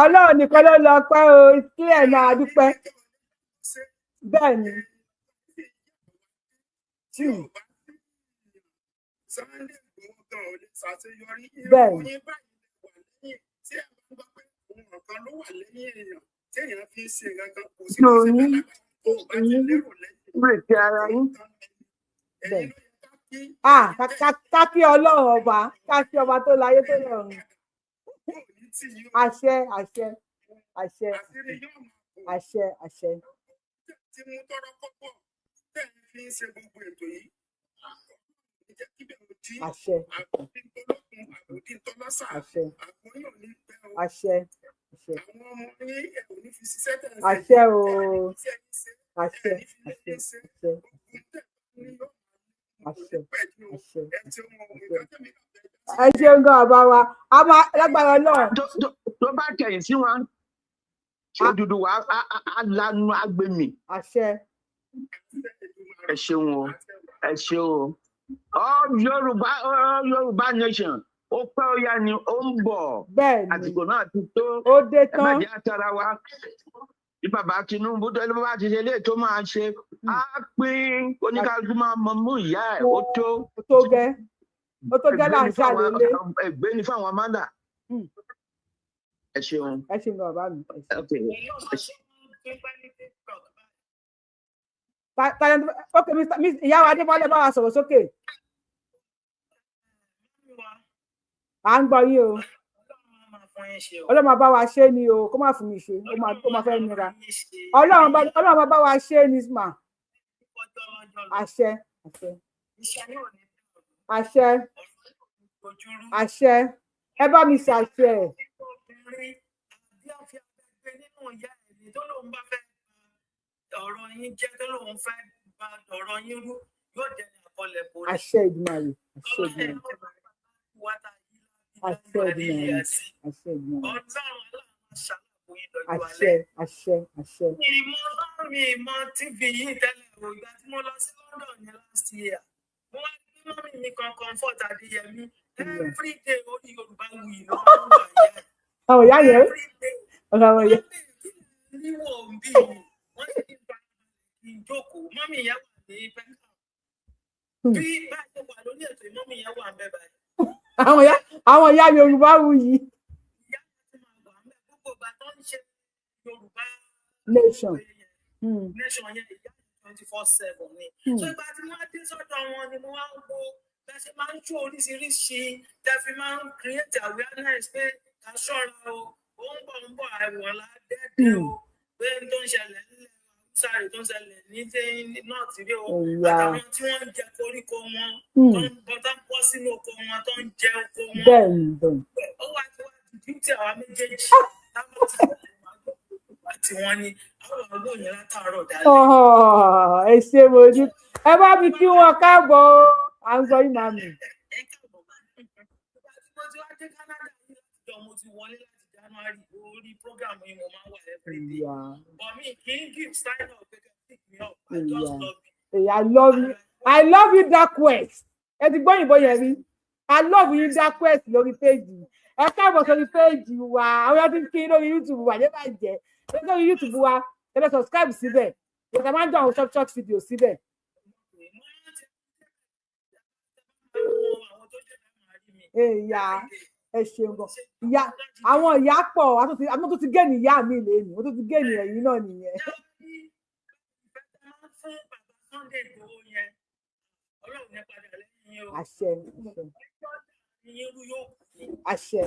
Ọlọ́run nìkan ló lọ pẹ́ o kí ẹ̀ náà adúpẹ́ bẹ́ẹ̀ ni. Ká kí Ọlọ́run ọba, ká kí ọba tó láyé tó lọ́run. Àṣẹ àṣẹ àṣẹ àṣẹ àṣẹ. Tí mo tọrọ kọ́kọ́ tẹ̀ ń fi ṣe gbogbo ètò yìí. Àṣẹ. Àṣẹ. Àṣẹ. Àṣẹ o. Àṣẹ. Àṣẹ. Àṣẹ. Àṣẹ. Ẹ ṣeun gan ọba wa, a máa lágbára náà. Tó bá kẹ̀yìn sí wọn, ṣé dúdú wa á lanu agbèmí. Àṣẹ. Ẹ ṣeun o, ẹ ṣe o. Yorùbá nation ó pẹ́ ó yá ni ó ń bọ̀. Bẹ́ẹ̀ni. Àsìkò náà ti tó. Ó dé tán. Ẹ má jẹ́ àtàrà wa. Bí bàbá Tinubu tó ló bá ti ṣe ilé tó máa ṣe, á pín oníkálukú máa mọ mú ìyá ẹ̀ ó tó. Ó tó gẹ́. Ó tó gẹ́ là ń ṣàlélé. Ẹgbẹ́ ni fáwọn Amanda. Ẹ ṣeun. Ẹ ṣeun bàbá mi. Ìyá wa Adébọ́lá bá wa sọ̀rọ̀ sókè. À ń gbọ́ yín o. Ọlọ́run bá wa ṣe ni o, kó má fún mi ṣe, ó máa fẹ́ nira. Ọlọ́run bá wa ṣe ni mà. Àṣẹ. Àṣẹ. Àṣẹ. Àṣẹ. Ẹ bá mi ṣàṣẹ. Ọ̀rọ̀ yín jẹ́ tó lóun fẹ́ bá ọ̀rọ̀ yín rú yóò dẹni àkọlẹ̀ borí. Àṣẹ Ìdùmarè. Àṣẹ Ìdùmarè. Àṣẹ Ìdùmarè. Àṣẹ Ìdùmarè. Àṣẹ. Àṣẹ. Àṣẹ. Ìmọ̀ TV yìí tẹ́lẹ̀ o, ìgbà tí mo lọ sí London ní last year, mo wá gbé mọ́mì mi kan Comfort Adéyẹmí everyday orí Yorùbá Wuyì ló máa ń wà yẹn. Àwọn ìyá yẹn. Àwọn ìyá. Níwọ̀n bí wọ́n ti gba ìjókòó mọ́mì yẹn wà ní pẹ́ńtà. Bí báyìí wà lórí ètò ìmọ̀mì yẹn wà ń bẹ báyìí. Àwọn ìyá Yorùbá Wuyì. Ìyá ti máa wà ń bẹ gbogbo ìgbà tó ń ṣe Yorùbá nation. Nation yẹn ìyá 24/7 ni. So ìgbà tí wọ́n dé sọ́dọ̀ wọn ni mo wá ń wo bẹ́ẹ̀ ṣe máa ń tú oríṣiríṣi tẹ́ fi máa ń create awareness pé ká ṣọ́ra o, ó ń bọ̀ àìwọ̀n ládẹ́dẹ́ o, pé tó ń ṣẹlẹ̀ nílẹ̀ sáré tó ń ṣẹlẹ̀ ní north rí o, àtàwọn tí wọ́n ń jẹ koríko wọn tó ń bọ́ sínú oko wọn tó ń jẹ oko wọn. Ó wá tí wọ́n ti dúró tí àwa méjèèjì táwọn tí wọ́n ní àwọn àgbo yẹn látàárọ̀ dálẹ̀. Ẹ ṣe mo ní ẹ bá mi kí wọn káàbọ̀ à ń sọ yín màmí. Mo ti wá dé Canada yìí láti mo ti wọlé láti January orí program yìí mo máa ń wà everyday. But me kì í give sign up pick me up. I just love you. I love you. I love you Dark West. Ẹ ti gbọ́ òyìnbó yẹn rí. I love you Dark West lórí péjì. Ẹ káàbọ̀ sórí péjì wa. Àwọn ọdún kí lórí YouTube wà ní bàjẹ́. Lórí YouTube wa ẹ lọ subscribe síbẹ̀. Ìjọba máa ń dún àwọn short video síbẹ̀. Ìyá ẹ ṣeun gan. Ìyá àwọn ìyá pọ̀ àwọn tó ti gé ní ìyá mi lẹ́nu wọ́n tó ti gé ní ẹ̀yìn náà nìyẹn. Àṣẹ àṣẹ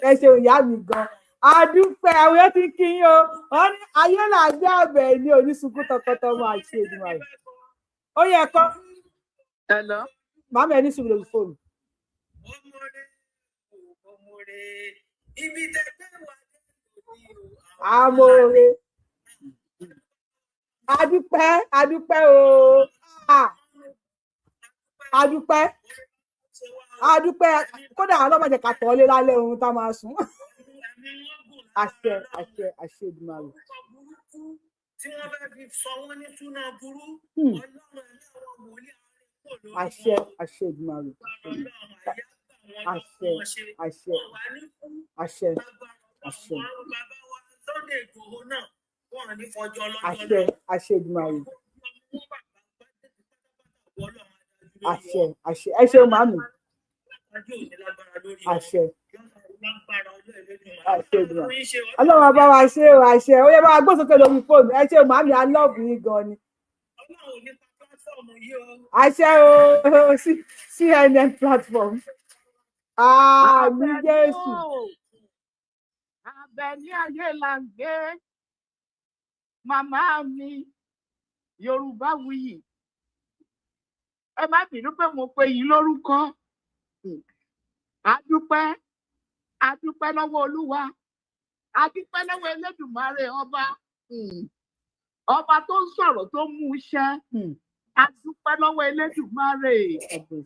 ẹ ṣeun ìyá mi gan. Adúpẹ́ àwọn yóò ti kí yín o wọ́n ní ayé là gbé àbẹ̀ ní oníṣùkú tọkọtọmọ àṣẹ ìdùnnú rẹ̀. Ó yẹ kọ́. Hello. Màmá ẹni sùn lórí fóònù. Amore. Adúpẹ́ o. Adúpẹ́ kódà ọlọ́mọdé ká tọ́lé lálẹ́ ohun tá máa sùn. Àṣẹ Èdùmàrè. Tí wọ́n bá fi sọ wọ́n ní túnà burú, Ọlọ́run ẹ̀mí àwọn wòlíì àṣẹ Èdùmàrè. àṣẹ àṣẹ àṣẹ àṣẹ àṣẹ àṣẹ ìdùnnú àṣẹ àṣẹ ẹ ṣeun màmí àṣẹ àṣẹ ìdùnnú Ọlọ́run bá wa ṣe o àṣẹ ó yẹ bá wa gbósókè lórí fóònù ẹ ṣeun màmí I love yín gan ni àṣẹ o CNN platform àmì Jésù. Abẹ́ní ayé là ń gbé màmá mi Yorùbáwùyí ẹ má bínú pé mo pe yín lórúkọ adúpẹ́ lọ́wọ́ Olúwa adúpẹ́ lọ́wọ́ Elédùmarè ọba tó ń sọ̀rọ̀ tó mú iṣẹ́ adúpẹ́ lọ́wọ́ Elédùmarè